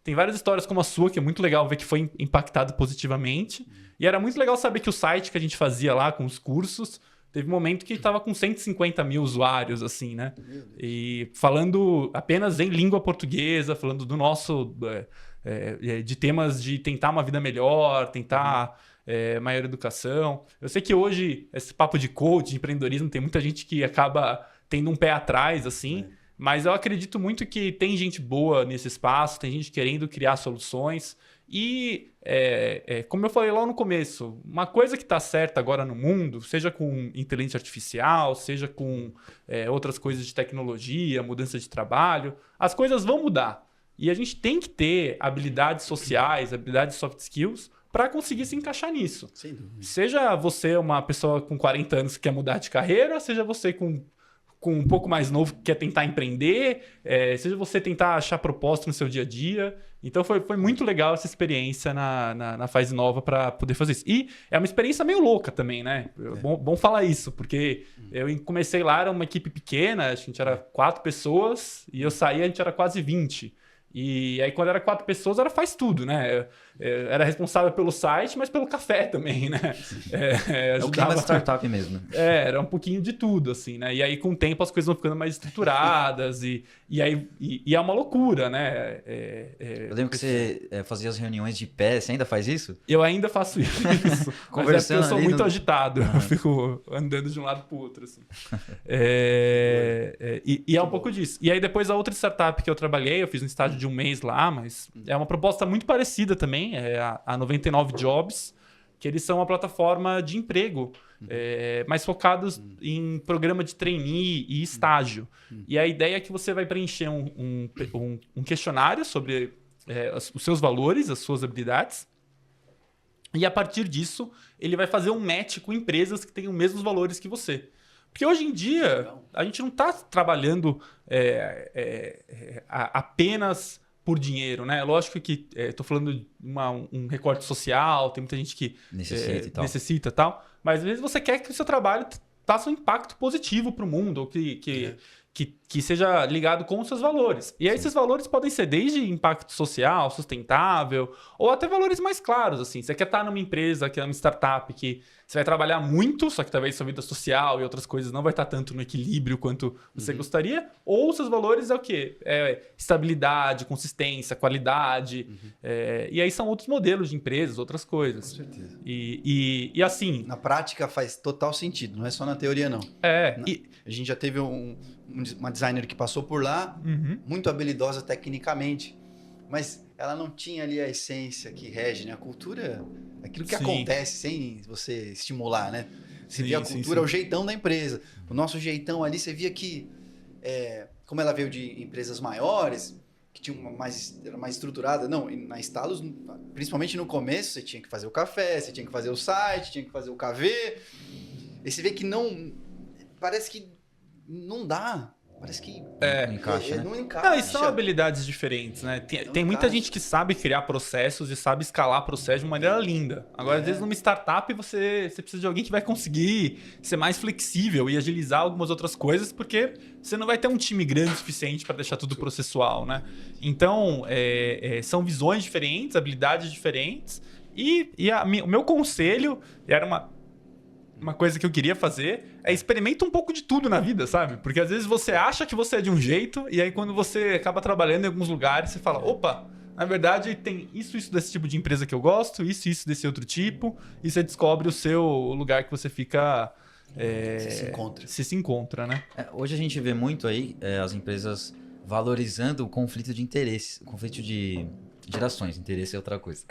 Speaker 3: tem várias histórias como a sua, que é muito legal ver que foi impactado positivamente. E era muito legal saber que o site que a gente fazia lá com os cursos, teve um momento que estava com 150 mil usuários, assim, né? E falando apenas em língua portuguesa, falando do nosso... de temas de tentar uma vida melhor, tentar maior educação. Eu sei que hoje, esse papo de coach, de empreendedorismo, tem muita gente que acaba tendo um pé atrás, assim... Mas eu acredito muito que tem gente boa nesse espaço, tem gente querendo criar soluções. E, como eu falei lá no começo, uma coisa que está certa agora no mundo, seja com inteligência artificial, seja com outras coisas de tecnologia, mudança de trabalho, as coisas vão mudar. E a gente tem que ter habilidades sociais, habilidades soft skills, para conseguir se encaixar nisso.
Speaker 2: Sem dúvida.
Speaker 3: Seja você uma pessoa com 40 anos que quer mudar de carreira, seja você com um pouco mais novo que quer tentar empreender, seja você tentar achar propósito no seu dia a dia. Então foi muito legal essa experiência na Fase Nova para poder fazer isso. E é uma experiência meio louca também, né? Bom falar isso, porque eu comecei lá, era uma equipe pequena, a gente era 4 pessoas, e eu saí, a gente era quase 20. E aí, quando era 4 pessoas, faz tudo, né? Era responsável pelo site, mas pelo café também, né?
Speaker 1: O clima de startup mesmo.
Speaker 3: Era um pouquinho de tudo, assim, né? E aí, com o tempo, as coisas vão ficando mais estruturadas e é uma loucura, né?
Speaker 1: Eu lembro que você fazia as reuniões de pé, você ainda faz isso?
Speaker 3: Eu ainda faço isso.
Speaker 1: Conversando,
Speaker 3: mas eu sou muito agitado. Eu fico andando de um lado pro outro, assim. E é um pouco disso. E aí, depois, a outra startup que eu trabalhei, eu fiz um estágio de 1 mês lá, mas é uma proposta muito parecida também, a 99 Jobs, que eles são uma plataforma de emprego, mais focados em programa de trainee e estágio. E a ideia é que você vai preencher um questionário sobre os seus valores, as suas habilidades, e a partir disso, ele vai fazer um match com empresas que têm os mesmos valores que você. Porque hoje em dia, a gente não está trabalhando apenas por dinheiro, né? Lógico que estou falando de um recorte social, tem muita gente que necessita e tal, mas às vezes você quer que o seu trabalho faça um impacto positivo para o mundo, ou que seja ligado com os seus valores. E aí esses valores podem ser desde impacto social, sustentável, ou até valores mais claros, assim. Você quer estar numa empresa, que é uma startup, que você vai trabalhar muito, só que talvez sua vida social e outras coisas não vai estar tanto no equilíbrio quanto você gostaria, ou os seus valores é o quê? Estabilidade, consistência, qualidade, e aí são outros modelos de empresas, outras coisas.
Speaker 2: Com certeza.
Speaker 3: E assim...
Speaker 2: Na prática faz total sentido, não é só na teoria, não. A gente já teve uma designer que passou por lá, muito habilidosa tecnicamente, mas ela não tinha ali a essência que rege, né? A cultura, aquilo que acontece sem você estimular, né? Você via a cultura, o jeitão da empresa. O nosso jeitão ali, você via que, como ela veio de empresas maiores, que tinha era mais estruturada, não, na Stalos, principalmente no começo, você tinha que fazer o café, você tinha que fazer o site, tinha que fazer o KV, e você vê que parece que não dá. Parece que
Speaker 1: não encaixa, né?
Speaker 2: Não encaixa.
Speaker 3: Não, e são habilidades diferentes, né? Tem muita gente que sabe criar processos e sabe escalar processos de maneira linda. Agora, às vezes, numa startup, você precisa de alguém que vai conseguir ser mais flexível e agilizar algumas outras coisas, porque você não vai ter um time grande o suficiente para deixar tudo processual, né? Então, são visões diferentes, habilidades diferentes. E o meu conselho, era uma coisa que eu queria fazer, experimenta um pouco de tudo na vida, sabe? Porque às vezes você acha que você é de um jeito, e aí quando você acaba trabalhando em alguns lugares, você fala, opa, na verdade tem isso desse tipo de empresa que eu gosto, isso desse outro tipo, e você descobre o seu lugar que você fica... Você se encontra, né?
Speaker 1: Hoje a gente vê muito aí as empresas valorizando o conflito de interesses, o conflito de gerações, interesse é outra coisa.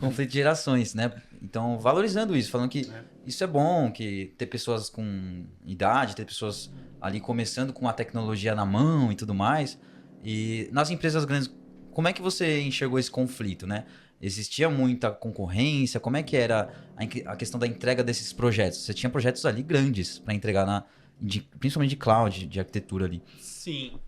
Speaker 1: Conflito de gerações, né? Então, valorizando isso, falando que isso é bom, que ter pessoas com idade, ter pessoas ali começando com a tecnologia na mão e tudo mais. E nas empresas grandes, como é que você enxergou esse conflito, né? Existia muita concorrência? Como é que era a questão da entrega desses projetos? Você tinha projetos ali grandes para entregar, principalmente de cloud, de arquitetura ali.
Speaker 3: Sim.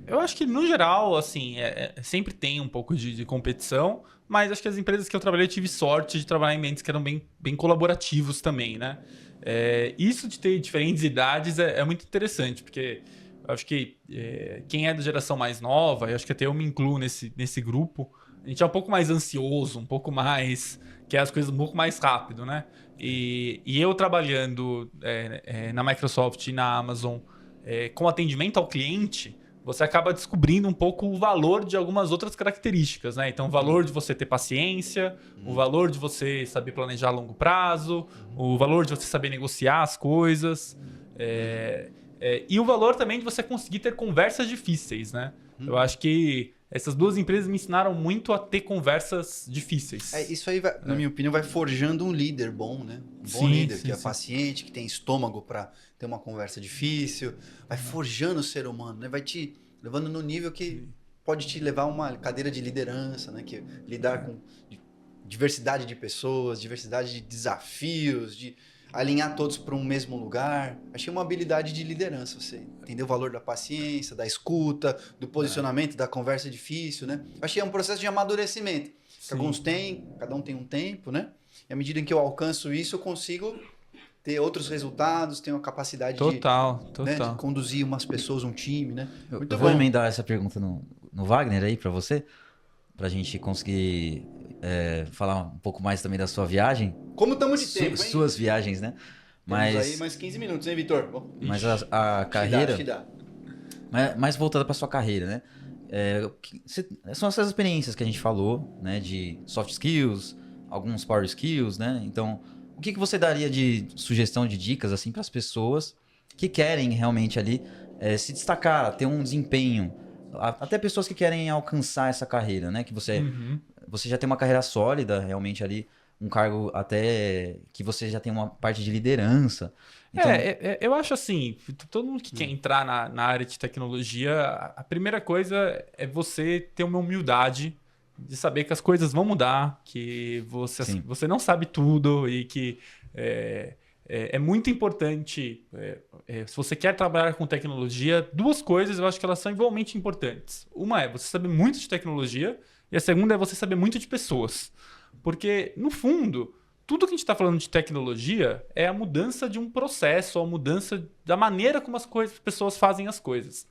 Speaker 3: Eu acho que, no geral, assim, sempre tem um pouco de competição, mas acho que as empresas que eu trabalhei, eu tive sorte de trabalhar em ambientes que eram bem colaborativos também, né? Isso de ter diferentes idades é muito interessante, porque eu acho que quem é da geração mais nova, eu acho que até eu me incluo nesse grupo, a gente é um pouco mais ansioso, um pouco mais... quer as coisas um pouco mais rápido, né? E eu trabalhando na Microsoft e na Amazon com atendimento ao cliente, você acaba descobrindo um pouco o valor de algumas outras características, né? Então, o valor de você ter paciência, o valor de você saber planejar a longo prazo, o valor de você saber negociar as coisas, e o valor também de você conseguir ter conversas difíceis, né? Eu acho que essas duas empresas me ensinaram muito a ter conversas difíceis.
Speaker 2: Isso aí, na minha opinião, vai forjando um líder bom, né? Um bom líder, que é paciente, que tem estômago para ter uma conversa difícil. Vai forjando o ser humano, né? Vai te levando no nível que pode te levar a uma cadeira de liderança, né? Que é lidar com diversidade de pessoas, diversidade de desafios, de alinhar todos para um mesmo lugar. Achei uma habilidade de liderança, você entender o valor da paciência, da escuta, do posicionamento, da conversa difícil, né? Achei um processo de amadurecimento. Que alguns têm, cada um tem um tempo, né? E à medida em que eu alcanço isso, eu consigo ter outros resultados, tenho a capacidade de conduzir umas pessoas, um time, né?
Speaker 1: Eu vou emendar essa pergunta no Wagner aí para você, para a gente conseguir falar um pouco mais também da sua viagem.
Speaker 2: Como estamos de tempo, hein?
Speaker 1: Suas viagens, né? Mas
Speaker 2: temos aí mais 15 minutos, hein, Vitor?
Speaker 1: Mas a carreira...
Speaker 2: Te dá.
Speaker 1: Mais voltada para sua carreira, né? São essas experiências que a gente falou, né? De soft skills, alguns power skills, né? Então, o que você daria de sugestão, de dicas, assim, para as pessoas que querem realmente ali se destacar, ter um desempenho, até pessoas que querem alcançar essa carreira, né? Que você já tem uma carreira sólida, realmente ali, um cargo até que você já tem uma parte de liderança. Então...
Speaker 3: eu acho assim, todo mundo que quer entrar na área de tecnologia, a primeira coisa é você ter uma humildade de saber que as coisas vão mudar, que você não sabe tudo e que é muito importante, se você quer trabalhar com tecnologia, duas coisas eu acho que elas são igualmente importantes. Uma é você saber muito de tecnologia e a segunda é você saber muito de pessoas. Porque, no fundo, tudo que a gente está falando de tecnologia é a mudança de um processo, a mudança da maneira como as pessoas fazem as coisas.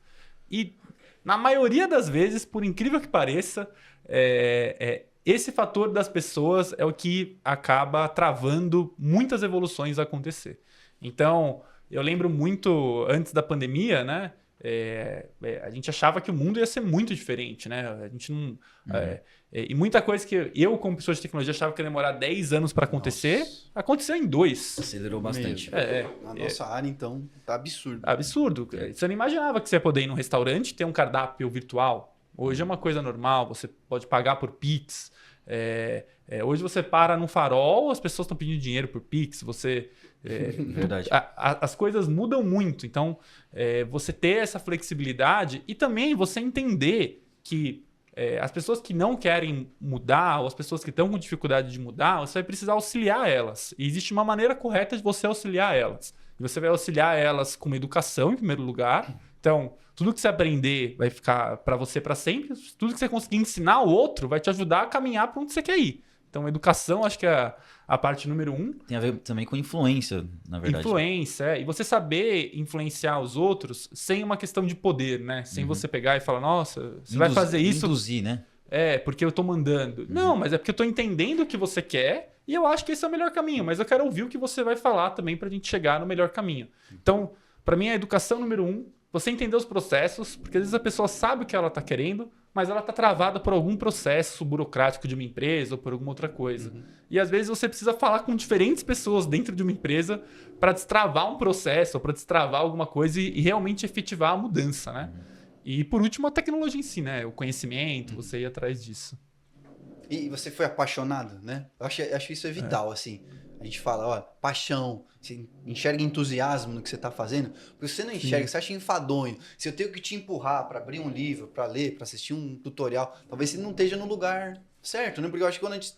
Speaker 3: E, na maioria das vezes, por incrível que pareça, esse fator das pessoas é o que acaba travando muitas evoluções a acontecer. Então, eu lembro muito, antes da pandemia, né? A gente achava que o mundo ia ser muito diferente, né? A gente não... e muita coisa que eu, como pessoa de tecnologia, achava que ia demorar 10 anos para acontecer, aconteceu em 2.
Speaker 1: Acelerou bastante.
Speaker 2: Na nossa área, então, tá absurdo.
Speaker 3: Absurdo. Você não imaginava que você ia poder ir num restaurante e ter um cardápio virtual. Hoje é uma coisa normal, você pode pagar por Pix. Hoje você para num farol, as pessoas estão pedindo dinheiro por Pix,
Speaker 1: Verdade.
Speaker 3: As coisas mudam muito. Então, você ter essa flexibilidade e também você entender que as pessoas que não querem mudar ou as pessoas que estão com dificuldade de mudar, você vai precisar auxiliar elas. E existe uma maneira correta de você auxiliar elas. E você vai auxiliar elas com uma educação, em primeiro lugar. Então, tudo que você aprender vai ficar para você para sempre. Tudo que você conseguir ensinar ao outro vai te ajudar a caminhar para onde você quer ir. Então, educação, acho que é a parte número 1.
Speaker 1: Tem a ver também com influência, na verdade.
Speaker 3: Influência, E você saber influenciar os outros sem uma questão de poder, né? Sem você pegar e falar, nossa, você vai fazer isso...
Speaker 1: Induzir, né?
Speaker 3: Porque eu tô mandando. Não, mas é porque eu tô entendendo o que você quer e eu acho que esse é o melhor caminho. Mas eu quero ouvir o que você vai falar também pra gente chegar no melhor caminho. Então, pra mim, a educação número 1, você entender os processos, porque às vezes a pessoa sabe o que ela tá querendo, mas ela está travada por algum processo burocrático de uma empresa ou por alguma outra coisa. E às vezes você precisa falar com diferentes pessoas dentro de uma empresa para destravar um processo ou para destravar alguma coisa e realmente efetivar a mudança, né? E por último, a tecnologia em si, né? O conhecimento, você ir atrás disso.
Speaker 2: E você foi apaixonado, né? Eu acho isso vital, assim. A gente fala, ó, paixão, você enxerga entusiasmo no que você está fazendo, porque você não enxerga, você acha enfadonho. Se eu tenho que te empurrar para abrir um livro, para ler, para assistir um tutorial, talvez você não esteja no lugar certo, né? Porque eu acho que quando a gente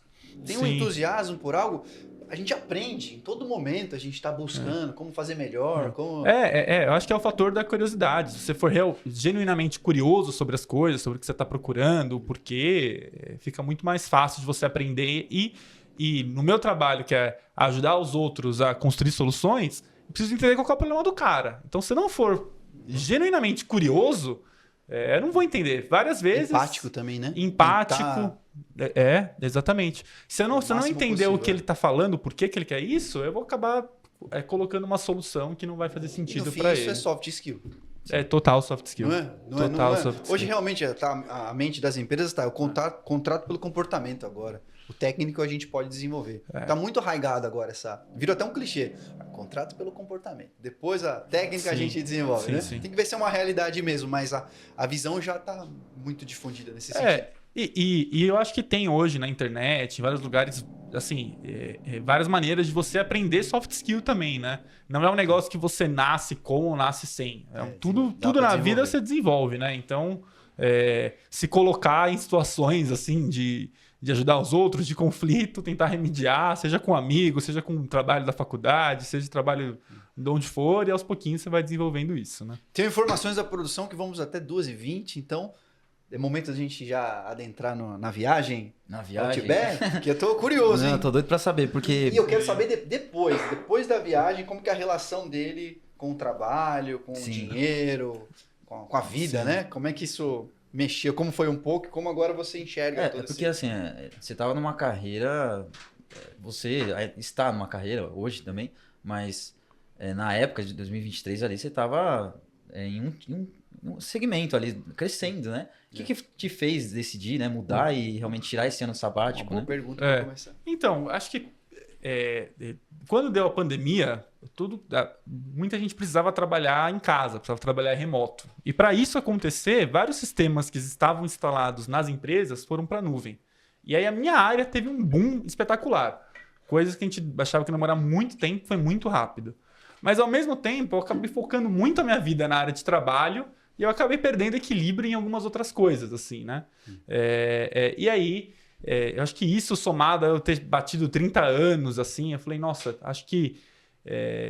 Speaker 2: tem um entusiasmo por algo, a gente aprende, em todo momento a gente está buscando como fazer melhor, como...
Speaker 3: Eu acho que é o fator da curiosidade. Se você for genuinamente curioso sobre as coisas, sobre o que você está procurando, o porquê, fica muito mais fácil de você aprender. E no meu trabalho, que é ajudar os outros a construir soluções, eu preciso entender qual é o problema do cara. Então, se eu não for genuinamente curioso, eu não vou entender. Várias vezes...
Speaker 2: Empático também, né?
Speaker 3: Empático. Exatamente. Se eu não entender o que ele está falando, por que ele quer isso, eu vou acabar colocando uma solução que não vai fazer sentido para ele.
Speaker 2: Isso é soft skill.
Speaker 3: É total soft skill.
Speaker 2: Não é. Hoje realmente a mente das empresas está o contrato pelo comportamento agora. O técnico a gente pode desenvolver. Está muito arraigado agora virou até um clichê. Contrato pelo comportamento. Depois a técnica a gente desenvolve, né? Sim. Tem que ver se é uma realidade mesmo, mas a visão já está muito difundida nesse sentido.
Speaker 3: E eu acho que tem hoje na internet, em vários lugares, assim, várias maneiras de você aprender soft skill também, né? Não é um negócio que você nasce com ou nasce sem. Tudo na vida você desenvolve, né? Então, se colocar em situações, assim, de ajudar os outros, de conflito, tentar remediar, seja com amigos, seja com o trabalho da faculdade, seja trabalho de onde for, e aos pouquinhos você vai desenvolvendo isso, né?
Speaker 2: Tem informações da produção que vamos até 2h20, então... É momento da gente já adentrar na viagem?
Speaker 1: Na viagem?
Speaker 2: Outback, que eu tô curioso, hein?
Speaker 1: Eu tô doido pra saber, porque...
Speaker 2: E eu quero saber depois da viagem, como que é a relação dele com o trabalho, com o dinheiro, com a vida, né? Como é que isso mexeu, como foi um pouco e como agora você enxerga tudo
Speaker 1: porque assim, você tava numa carreira, você está numa carreira hoje também, mas na época de 2023 ali, você tava em um segmento ali, crescendo, né? O que te fez decidir, né, mudar e realmente tirar esse ano sabático,
Speaker 2: Uma boa pergunta para começar.
Speaker 3: Então, acho que quando deu a pandemia, muita gente precisava trabalhar em casa, precisava trabalhar remoto. E para isso acontecer, vários sistemas que estavam instalados nas empresas foram para a nuvem. E aí a minha área teve um boom espetacular. Coisas que a gente achava que ia demorar muito tempo, foi muito rápido. Mas ao mesmo tempo, eu acabei focando muito a minha vida na área de trabalho e eu acabei perdendo equilíbrio em algumas outras coisas, assim, né? E aí, eu acho que isso somado a eu ter batido 30 anos, assim, eu falei, nossa, acho que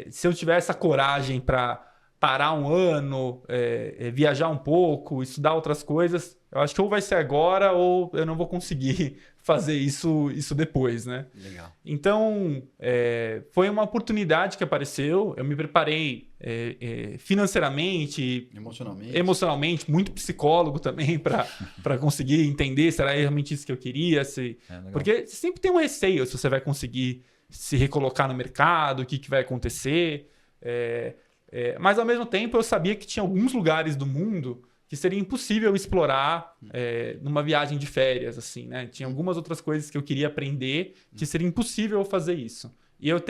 Speaker 3: se eu tiver essa coragem para parar um ano, viajar um pouco, estudar outras coisas, eu acho que ou vai ser agora ou eu não vou conseguir fazer isso depois, né?
Speaker 2: Legal.
Speaker 3: Então, foi uma oportunidade que apareceu, eu me preparei financeiramente, emocionalmente, muito psicólogo também para conseguir entender se era realmente isso que eu queria, porque você sempre tem um receio se você vai conseguir se recolocar no mercado, o que vai acontecer, mas ao mesmo tempo eu sabia que tinha alguns lugares do mundo que seria impossível explorar numa viagem de férias, assim, né? Tinha algumas outras coisas que eu queria aprender que seria impossível fazer isso. E eu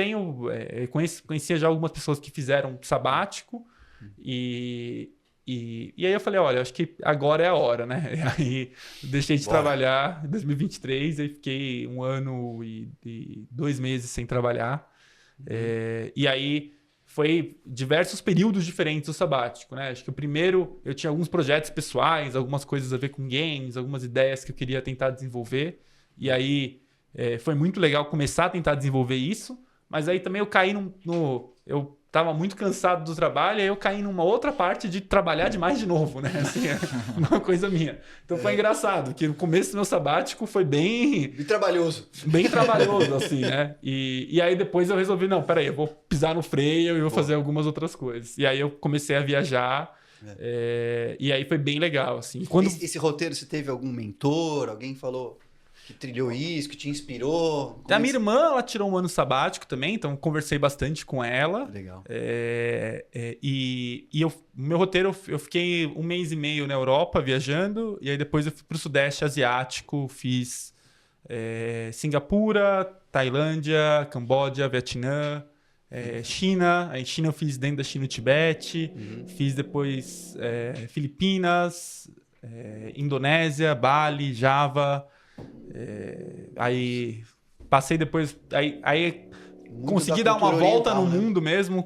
Speaker 3: conhecia já algumas pessoas que fizeram sabático e aí eu falei, olha, acho que agora é a hora, né? E aí deixei de trabalhar em 2023 e fiquei 1 ano e 2 meses sem trabalhar. E aí foi diversos períodos diferentes do sabático, né? Acho que o primeiro eu tinha alguns projetos pessoais, algumas coisas a ver com games, algumas ideias que eu queria tentar desenvolver. E aí foi muito legal começar a tentar desenvolver isso, mas aí também eu caí eu estava muito cansado do trabalho, aí eu caí numa outra parte de trabalhar demais de novo, né? Assim, uma coisa minha. Então foi engraçado, que no começo do meu sabático foi bem trabalhoso. Bem trabalhoso, assim, né? E aí depois eu resolvi, não, peraí, eu vou pisar no freio e vou fazer algumas outras coisas. E aí eu comecei a viajar, e aí foi bem legal, assim.
Speaker 2: Esse roteiro, você teve algum mentor, alguém falou... que trilhou isso, que te inspirou?
Speaker 3: A minha irmã, ela tirou um ano sabático também, então conversei bastante com ela.
Speaker 2: Legal.
Speaker 3: Meu roteiro, eu fiquei 1 mês e meio na Europa viajando, e aí depois eu fui para o Sudeste Asiático, fiz Singapura, Tailândia, Camboja, Vietnã, China. Aí China eu fiz dentro da China o Tibete, fiz depois Filipinas, Indonésia, Bali, Java... aí passei depois... Aí consegui dar uma volta no mundo mesmo,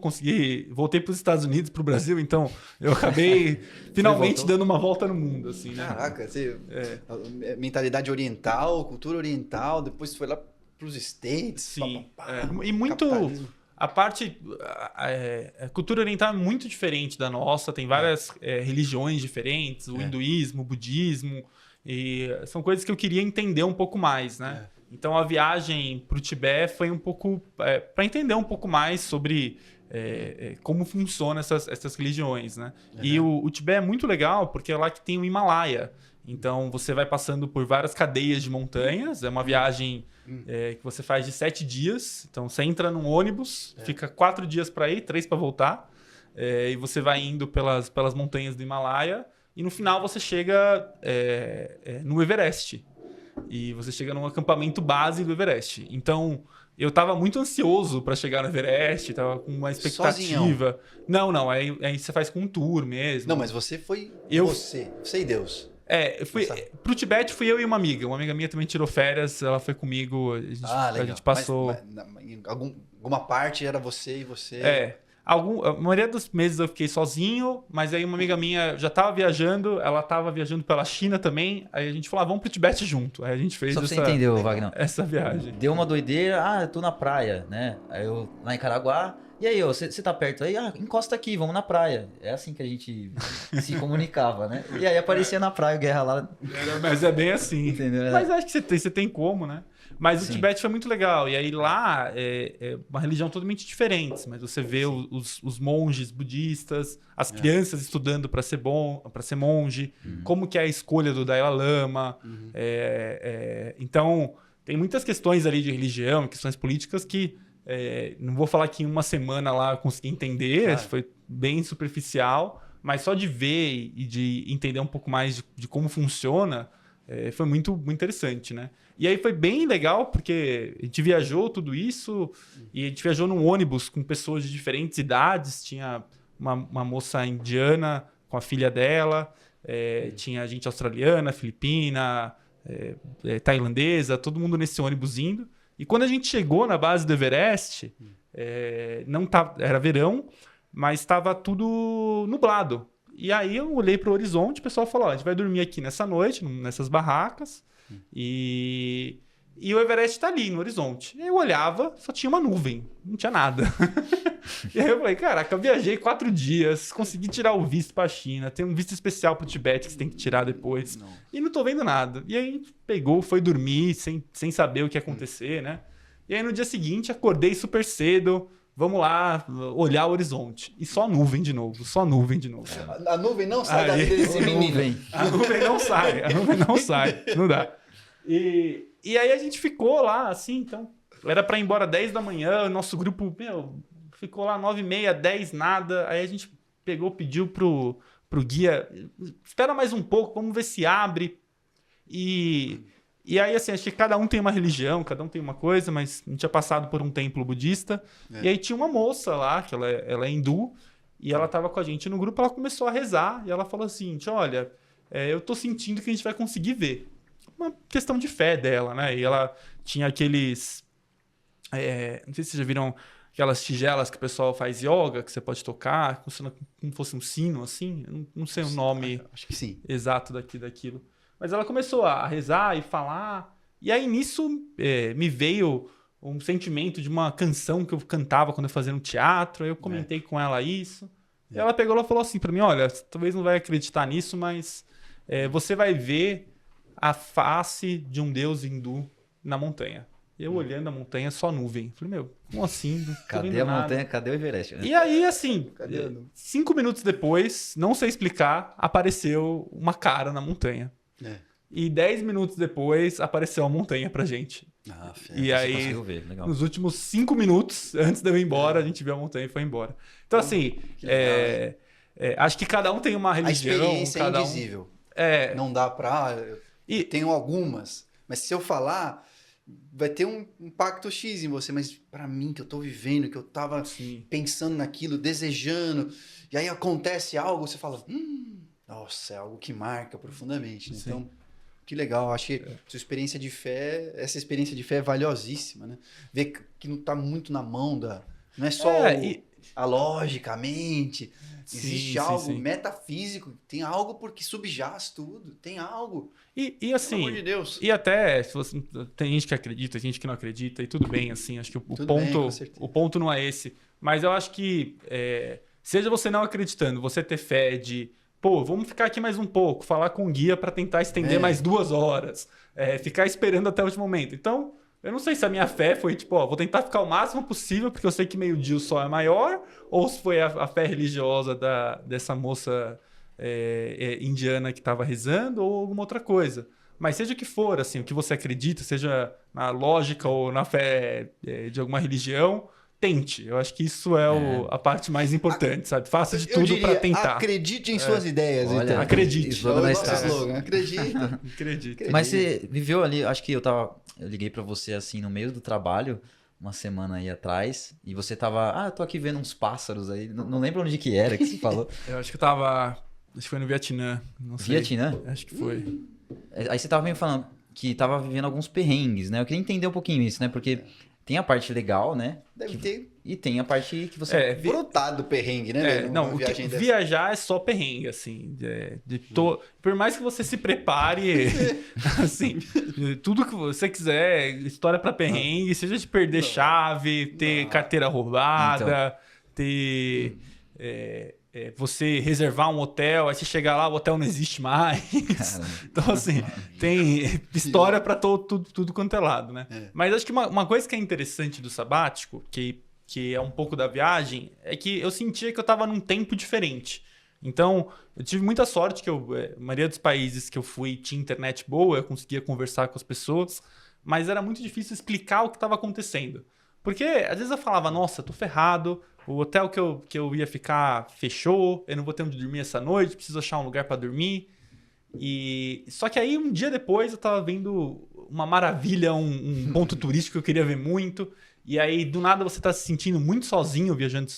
Speaker 3: voltei para os Estados Unidos, para o Brasil, então eu acabei finalmente dando uma volta no mundo, assim, né?
Speaker 2: Caraca, mentalidade oriental, cultura oriental, depois foi lá para os States.
Speaker 3: Sim, e muito... Capitalismo. A cultura oriental é muito diferente da nossa, tem várias religiões diferentes, o hinduísmo, o budismo, e são coisas que eu queria entender um pouco mais, né? Então a viagem para o Tibete foi um pouco para entender um pouco mais sobre como funcionam essas religiões, né? E o Tibete é muito legal porque é lá que tem o Himalaia. Então você vai passando por várias cadeias de montanhas, é uma viagem que você faz de 7 dias. Então você entra num ônibus, fica 4 dias para ir, 3 para voltar, e você vai indo pelas montanhas do Himalaia e no final você chega no Everest. E você chega num acampamento base do Everest. Então eu estava muito ansioso para chegar no Everest, estava com uma expectativa.
Speaker 2: Sozinhão.
Speaker 3: Não, aí você faz com um tour mesmo.
Speaker 2: Não, mas você foi você e Deus.
Speaker 3: Pro Tibete fui eu e uma amiga. Uma amiga minha também tirou férias, ela foi comigo. A gente passou.
Speaker 2: Mas em alguma parte era você e você.
Speaker 3: A maioria dos meses eu fiquei sozinho, mas aí uma amiga minha já estava viajando, ela estava viajando pela China também. Aí a gente falou, vamos pro Tibete junto. Aí a gente fez
Speaker 1: Só pra você entendeu, Wagner.
Speaker 3: Essa viagem.
Speaker 1: Deu uma doideira, eu tô na praia, né? Aí eu lá em Caraguá. E aí, você tá perto aí? Encosta aqui, vamos na praia. É assim que a gente se comunicava, né? E aí aparecia na praia, guerra lá.
Speaker 3: Mas é bem assim.
Speaker 1: Entendeu?
Speaker 3: Mas acho que você tem como, né? Mas o Tibete foi muito legal. E aí lá é uma religião totalmente diferente. Mas você vê os monges budistas, as crianças estudando para ser monge, como que é a escolha do Dalai Lama. Então, tem muitas questões ali de religião, questões políticas que... não vou falar que em uma semana lá eu consegui entender, foi bem superficial, mas só de ver e de entender um pouco mais de como funciona, foi muito, muito interessante, né? E aí foi bem legal, porque a gente viajou tudo isso, e a gente viajou num ônibus com pessoas de diferentes idades, tinha uma moça indiana com a filha dela, tinha gente australiana, filipina, tailandesa, todo mundo nesse ônibus indo. E quando a gente chegou na base do Everest, era verão, mas estava tudo nublado. E aí eu olhei para o horizonte, o pessoal falou, a gente vai dormir aqui nessa noite, nessas barracas, e o Everest está ali no horizonte. E eu olhava, só tinha uma nuvem, não tinha nada. E aí eu falei, caraca, eu viajei 4 dias, consegui tirar o visto para a China, tem um visto especial para o Tibete que você tem que tirar depois, e não tô vendo nada. E aí a gente pegou, foi dormir sem saber o que ia acontecer, né? E aí no dia seguinte acordei super cedo, vamos lá olhar o horizonte. E só nuvem de novo, só nuvem de novo.
Speaker 2: A nuvem não sai da vida desse menino.
Speaker 3: A nuvem não sai, não dá. E aí a gente ficou lá, assim, então, era para ir embora 10 da manhã, nosso grupo, ficou lá 9h30, 10, nada. Aí a gente pediu pro guia, espera mais um pouco, vamos ver se abre. E aí, assim, acho que cada um tem uma religião, cada um tem uma coisa, mas a gente tinha passado por um templo budista. E aí tinha uma moça lá, que ela é hindu, e ela estava com a gente no grupo, ela começou a rezar, e ela falou assim, olha, eu tô sentindo que a gente vai conseguir ver. Uma questão de fé dela, né? E ela tinha aqueles... não sei se vocês já viram aquelas tigelas que o pessoal faz yoga, que você pode tocar, como fosse um sino, assim. Eu não sei o nome
Speaker 2: acho que sim.
Speaker 3: Exato daquilo. Mas ela começou a rezar e falar. E aí, nisso, me veio um sentimento de uma canção que eu cantava quando eu fazia no teatro. Aí eu comentei com ela isso. E ela pegou e falou assim pra mim, olha, talvez não vai acreditar nisso, mas você vai ver a face de um deus hindu na montanha. Eu olhando a montanha, só nuvem. Falei, como assim?
Speaker 1: Cadê a montanha? Cadê o Everest?
Speaker 3: E aí, assim, 5 minutos depois, não sei explicar, apareceu uma cara na montanha. E 10 minutos depois, apareceu a montanha pra gente. E aí, nos últimos 5 minutos, antes de eu ir embora, a gente viu a montanha e foi embora. Então, assim, acho que cada um tem uma religião.
Speaker 2: A experiência é indizível. Não dá pra... Tenho algumas, mas se eu falar, vai ter um impacto X em você. Mas pra mim, que eu tô vivendo, que eu tava pensando naquilo, desejando, e aí acontece algo, você fala... Nossa, é algo que marca profundamente. Né? Então, Que legal, acho que sua experiência de fé, essa experiência de fé é valiosíssima, né? Ver que não está muito na mão da... Não é só a lógica, a mente. Existe algo metafísico, tem algo porque subjaz tudo, tem algo.
Speaker 3: E assim,
Speaker 2: pelo amor de Deus.
Speaker 3: E até, se você, tem gente que acredita, gente que não acredita, e tudo bem, assim, acho que o ponto não é esse. Mas eu acho que, seja você não acreditando, você ter fé de, pô, vamos ficar aqui mais um pouco, falar com o guia para tentar estender mais 2 horas, ficar esperando até o último momento. Então, eu não sei se a minha fé foi tipo, ó, vou tentar ficar o máximo possível, porque eu sei que meio-dia o sol é maior, ou se foi a fé religiosa dessa moça indiana que estava rezando, ou alguma outra coisa. Mas seja o que for, assim, o que você acredita, seja na lógica ou na fé de alguma religião, tente. Eu acho que isso é a parte mais importante, sabe? Faça de tudo para tentar.
Speaker 2: Acredite em suas ideias,
Speaker 1: Olha,
Speaker 2: então.
Speaker 3: Acredite.
Speaker 2: Slogan. Acredita.
Speaker 3: Acredite.
Speaker 1: Mas você viveu ali, acho que eu liguei pra você assim no meio do trabalho, uma semana aí atrás, e você tava, eu tô aqui vendo uns pássaros aí, não lembro onde que era que você falou.
Speaker 3: Eu acho que acho que foi no Vietnã, não sei.
Speaker 1: Vietnã?
Speaker 3: Acho que foi.
Speaker 1: Aí você tava me falando que tava vivendo alguns perrengues, né? Eu queria entender um pouquinho isso, né? Porque tem a parte legal, né?
Speaker 2: Deve ter
Speaker 1: E tem a parte que você...
Speaker 2: brotado perrengue, né?
Speaker 3: Não, viajar é só perrengue, assim. Por mais que você se prepare, assim, tudo que você quiser, história pra perrengue, seja de perder chave, ter carteira roubada, ter... você reservar um hotel, aí você chegar lá, o hotel não existe mais. Então, assim, tem história pra tudo quanto é lado, né? Mas acho que uma coisa que é interessante do sabático, que é um pouco da viagem, é que eu sentia que eu estava num tempo diferente. Então, eu tive muita sorte que a maioria dos países que eu fui tinha internet boa, eu conseguia conversar com as pessoas, mas era muito difícil explicar o que estava acontecendo. Porque, às vezes eu falava, nossa, tô ferrado, o hotel que eu ia ficar fechou, eu não vou ter onde dormir essa noite, preciso achar um lugar para dormir. Só que aí, um dia depois, eu tava vendo uma maravilha, um ponto turístico que eu queria ver muito. E aí, do nada, você tá se sentindo muito sozinho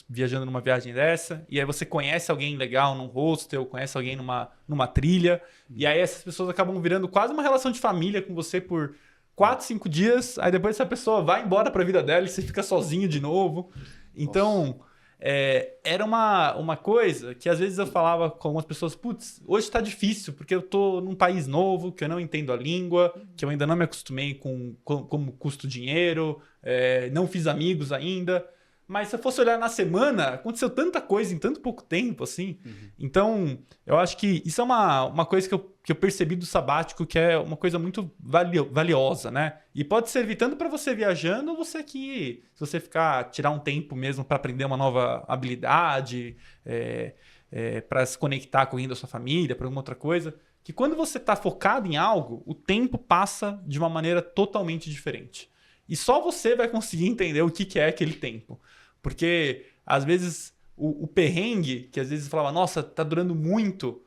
Speaker 3: viajando numa viagem dessa. E aí você conhece alguém legal num hostel, conhece alguém numa trilha. E aí essas pessoas acabam virando quase uma relação de família com você por 4, 5 dias. Aí depois essa pessoa vai embora pra vida dela e você fica sozinho de novo. Então, era uma coisa que às vezes eu falava com algumas pessoas, putz, hoje tá difícil porque eu tô num país novo, que eu não entendo a língua, que eu ainda não me acostumei com como custa o dinheiro, não fiz amigos ainda. Mas se eu fosse olhar na semana, aconteceu tanta coisa em tanto pouco tempo, assim. Então, eu acho que isso é uma coisa que eu percebi do sabático, que é uma coisa muito valiosa, né? E pode servir tanto para você viajando, ou você aqui, se você tirar um tempo mesmo para aprender uma nova habilidade, para se conectar com alguém da sua família, para alguma outra coisa. Que quando você está focado em algo, o tempo passa de uma maneira totalmente diferente. E só você vai conseguir entender o que é aquele tempo. Porque, às vezes, o perrengue, que às vezes falava, nossa, tá durando muito,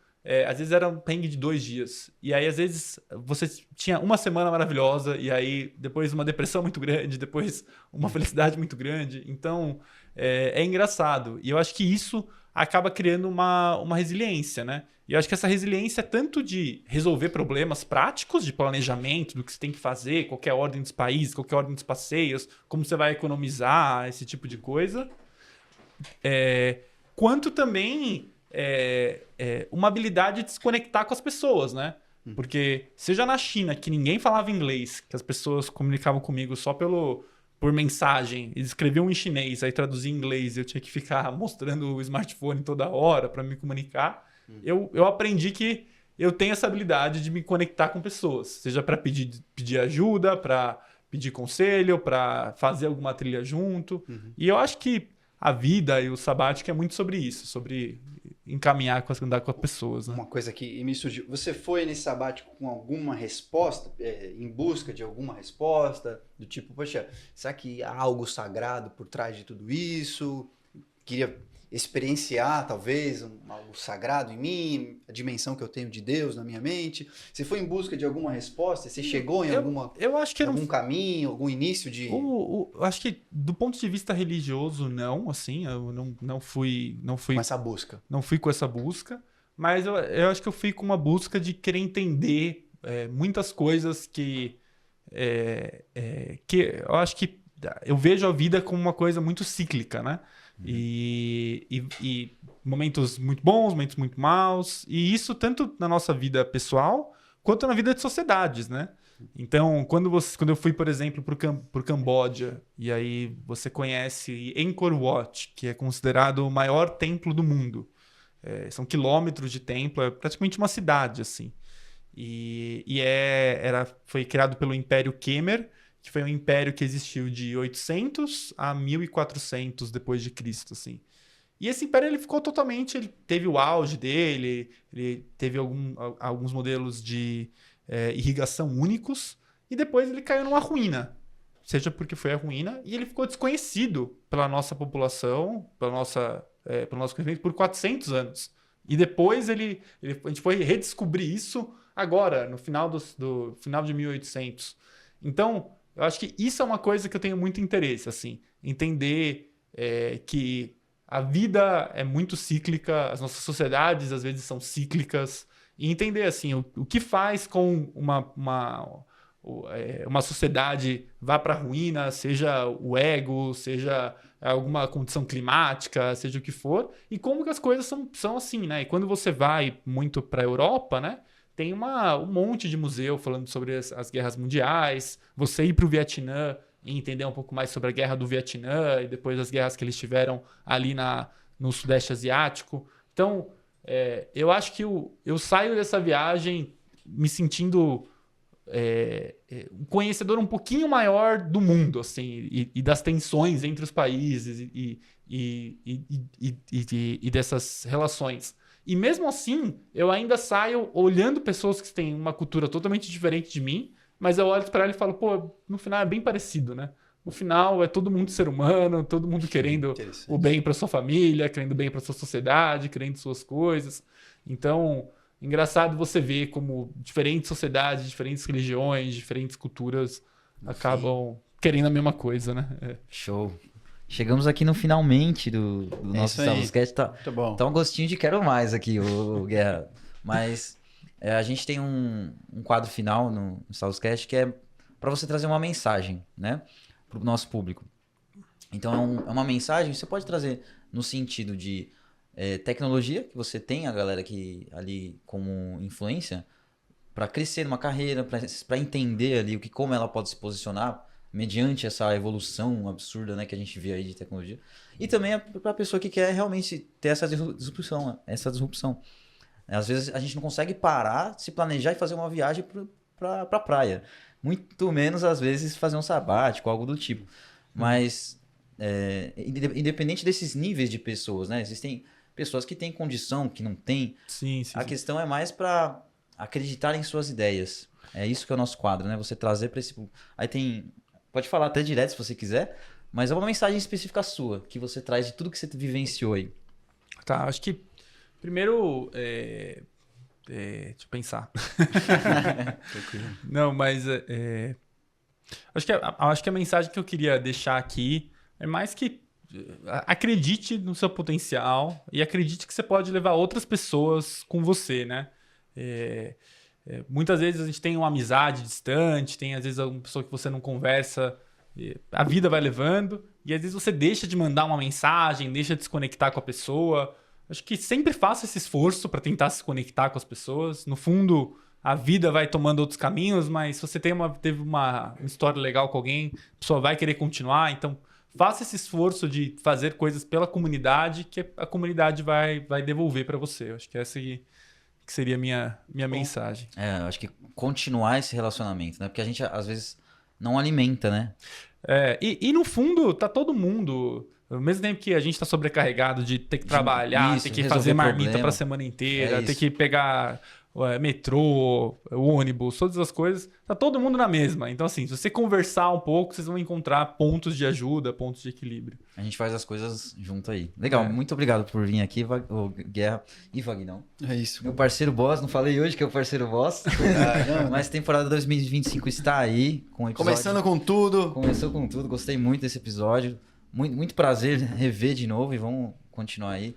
Speaker 3: às vezes era um perrengue de 2 dias. E aí, às vezes, você tinha uma semana maravilhosa, e aí, depois uma depressão muito grande, depois uma felicidade muito grande. Então, é engraçado. E eu acho que isso acaba criando uma resiliência, né? E eu acho que essa resiliência é tanto de resolver problemas práticos, de planejamento, do que você tem que fazer, qualquer ordem dos países, qualquer ordem dos passeios, como você vai economizar, esse tipo de coisa. Quanto também uma habilidade de se conectar com as pessoas, né? Porque seja na China, que ninguém falava inglês, que as pessoas comunicavam comigo só por mensagem, eles escreviam em chinês, aí traduzia em inglês, eu tinha que ficar mostrando o smartphone toda hora para me comunicar. Eu aprendi que eu tenho essa habilidade de me conectar com pessoas, seja para pedir ajuda, para pedir conselho, para fazer alguma trilha junto. E eu acho que a vida e o sabático é muito sobre isso, sobre encaminhar, andar com as pessoas. Né?
Speaker 2: Uma coisa que me surgiu. Você foi nesse sabático com alguma resposta, em busca de alguma resposta, do tipo, poxa, será que há algo sagrado por trás de tudo isso? Queria experienciar, talvez, algo sagrado em mim, a dimensão que eu tenho de Deus na minha mente. Você foi em busca de alguma resposta? Você chegou em
Speaker 3: eu acho que
Speaker 2: algum caminho, algum início de...
Speaker 3: Eu acho que, do ponto de vista religioso, não, assim, eu não fui
Speaker 2: com essa busca.
Speaker 3: Não fui com essa busca, mas eu acho que eu fui com uma busca de querer entender muitas coisas que eu acho que eu vejo a vida como uma coisa muito cíclica, né? E momentos muito bons, momentos muito maus, e isso tanto na nossa vida pessoal quanto na vida de sociedades, né? Então, quando eu fui, por exemplo, para o Camboja, e aí você conhece Angkor Wat, que é considerado o maior templo do mundo. São quilômetros de templo, é praticamente uma cidade, assim. Foi criado pelo Império Khmer, que foi um império que existiu de 800 a 1400 depois de Cristo, assim. E esse império ele ficou totalmente... Ele teve o auge dele, ele teve alguns modelos de irrigação únicos, e depois ele caiu numa ruína. Seja porque foi a ruína, e ele ficou desconhecido pela nossa população, pelo nosso conhecimento, por 400 anos. E depois a gente foi redescobrir isso agora, no final final de 1800. Então, eu acho que isso é uma coisa que eu tenho muito interesse, assim, entender que a vida é muito cíclica, as nossas sociedades às vezes são cíclicas, e entender assim, o que faz com uma sociedade vá para a ruína, seja o ego, seja alguma condição climática, seja o que for, e como que as coisas são assim, né? E quando você vai muito para a Europa, né? Tem um monte de museu falando sobre as guerras mundiais, você ir para o Vietnã e entender um pouco mais sobre a guerra do Vietnã e depois as guerras que eles tiveram ali no Sudeste Asiático. Então, eu acho que eu saio dessa viagem me sentindo um conhecedor um pouquinho maior do mundo, assim, e das tensões entre os países e dessas relações. E mesmo assim, eu ainda saio olhando pessoas que têm uma cultura totalmente diferente de mim, mas eu olho para ela e falo, pô, no final é bem parecido, né? No final é todo mundo ser humano, todo mundo querendo o bem para sua família, querendo o bem para sua sociedade, querendo suas coisas. Então, engraçado você ver como diferentes sociedades, diferentes religiões, diferentes culturas acabam querendo a mesma coisa, né?
Speaker 1: Show. Chegamos aqui no finalmente do nosso Establoscast.
Speaker 2: Muito bom.
Speaker 1: Tá um gostinho de quero mais aqui, o Guerra. Mas a gente tem um quadro final no Establoscast que é para você trazer uma mensagem, né? Para o nosso público. Então, é uma mensagem que você pode trazer no sentido de tecnologia, que você tem a galera que ali como influência, para crescer numa carreira, para entender ali como ela pode se posicionar mediante essa evolução absurda, né, que a gente vê aí de tecnologia. E também para a pessoa que quer realmente ter essa disrupção. Às vezes a gente não consegue parar, se planejar e fazer uma viagem para a praia. Muito menos, às vezes, fazer um sabático, algo do tipo. Mas, independente desses níveis de pessoas, né? Existem pessoas que têm condição, que não têm.
Speaker 3: Sim.
Speaker 1: A questão é mais para acreditar em suas ideias. É isso que é o nosso quadro, né? Você trazer para esse... Aí tem... Pode falar até direto se você quiser, mas é uma mensagem específica sua, que você traz de tudo que você vivenciou aí.
Speaker 3: Tá, acho que primeiro... deixa eu pensar. Não, mas acho que a mensagem que eu queria deixar aqui é mais que acredite no seu potencial e acredite que você pode levar outras pessoas com você, né? Muitas vezes a gente tem uma amizade distante, tem às vezes uma pessoa que você não conversa, a vida vai levando, e às vezes você deixa de mandar uma mensagem, deixa de se conectar com a pessoa. Acho que sempre faça esse esforço para tentar se conectar com as pessoas. No fundo, a vida vai tomando outros caminhos, mas se você teve uma história legal com alguém, a pessoa vai querer continuar. Então, faça esse esforço de fazer coisas pela comunidade, que a comunidade vai devolver para você. Acho que essa que seria a minha mensagem.
Speaker 1: Acho que continuar esse relacionamento, né? Porque a gente, às vezes, não alimenta, né?
Speaker 3: E no fundo, tá todo mundo... Ao mesmo tempo que a gente está sobrecarregado de ter que trabalhar, ter que fazer marmita para a semana inteira, ter que pegar metrô, ônibus, todas as coisas, tá todo mundo na mesma. Então, assim, se você conversar um pouco, vocês vão encontrar pontos de ajuda, pontos de equilíbrio.
Speaker 1: A gente faz as coisas junto aí. Legal, muito obrigado por vir aqui, Guerra e Vagnão.
Speaker 2: É isso.
Speaker 1: Meu parceiro boss, não falei hoje que é o parceiro boss, mas temporada 2025 está aí. Com o episódio...
Speaker 2: Começando com tudo.
Speaker 1: Começou com tudo, gostei muito desse episódio. Muito prazer rever de novo e vamos continuar aí.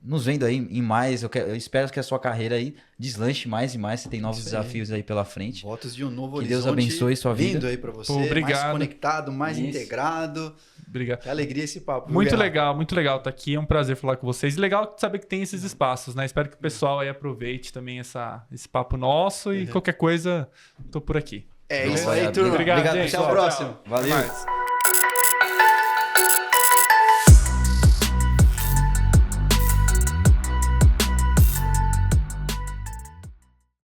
Speaker 1: nos vendo aí em mais. Eu espero que a sua carreira aí deslanche mais e mais. Você tem novos
Speaker 2: Isso aí.
Speaker 1: desafios aí pela frente.
Speaker 2: Votos de um novo
Speaker 1: Que
Speaker 2: horizonte.
Speaker 1: Deus abençoe sua vida.
Speaker 2: Vindo aí pra você,
Speaker 3: Pô, obrigado.
Speaker 2: mais conectado, mais
Speaker 1: Isso.
Speaker 2: integrado.
Speaker 3: Obrigado.
Speaker 2: Que alegria esse papo.
Speaker 3: Muito
Speaker 2: Guerra.
Speaker 3: legal estar aqui. É um prazer falar com vocês. E legal saber que tem esses espaços, né? Espero que o pessoal aí aproveite também esse papo nosso e qualquer coisa, tô por aqui.
Speaker 2: É isso aí,
Speaker 1: Obrigado.
Speaker 2: turma.
Speaker 3: Obrigado,
Speaker 1: Obrigado,
Speaker 3: gente.
Speaker 2: Até o
Speaker 1: pessoal.
Speaker 2: próximo.
Speaker 1: Valeu.
Speaker 3: Até mais.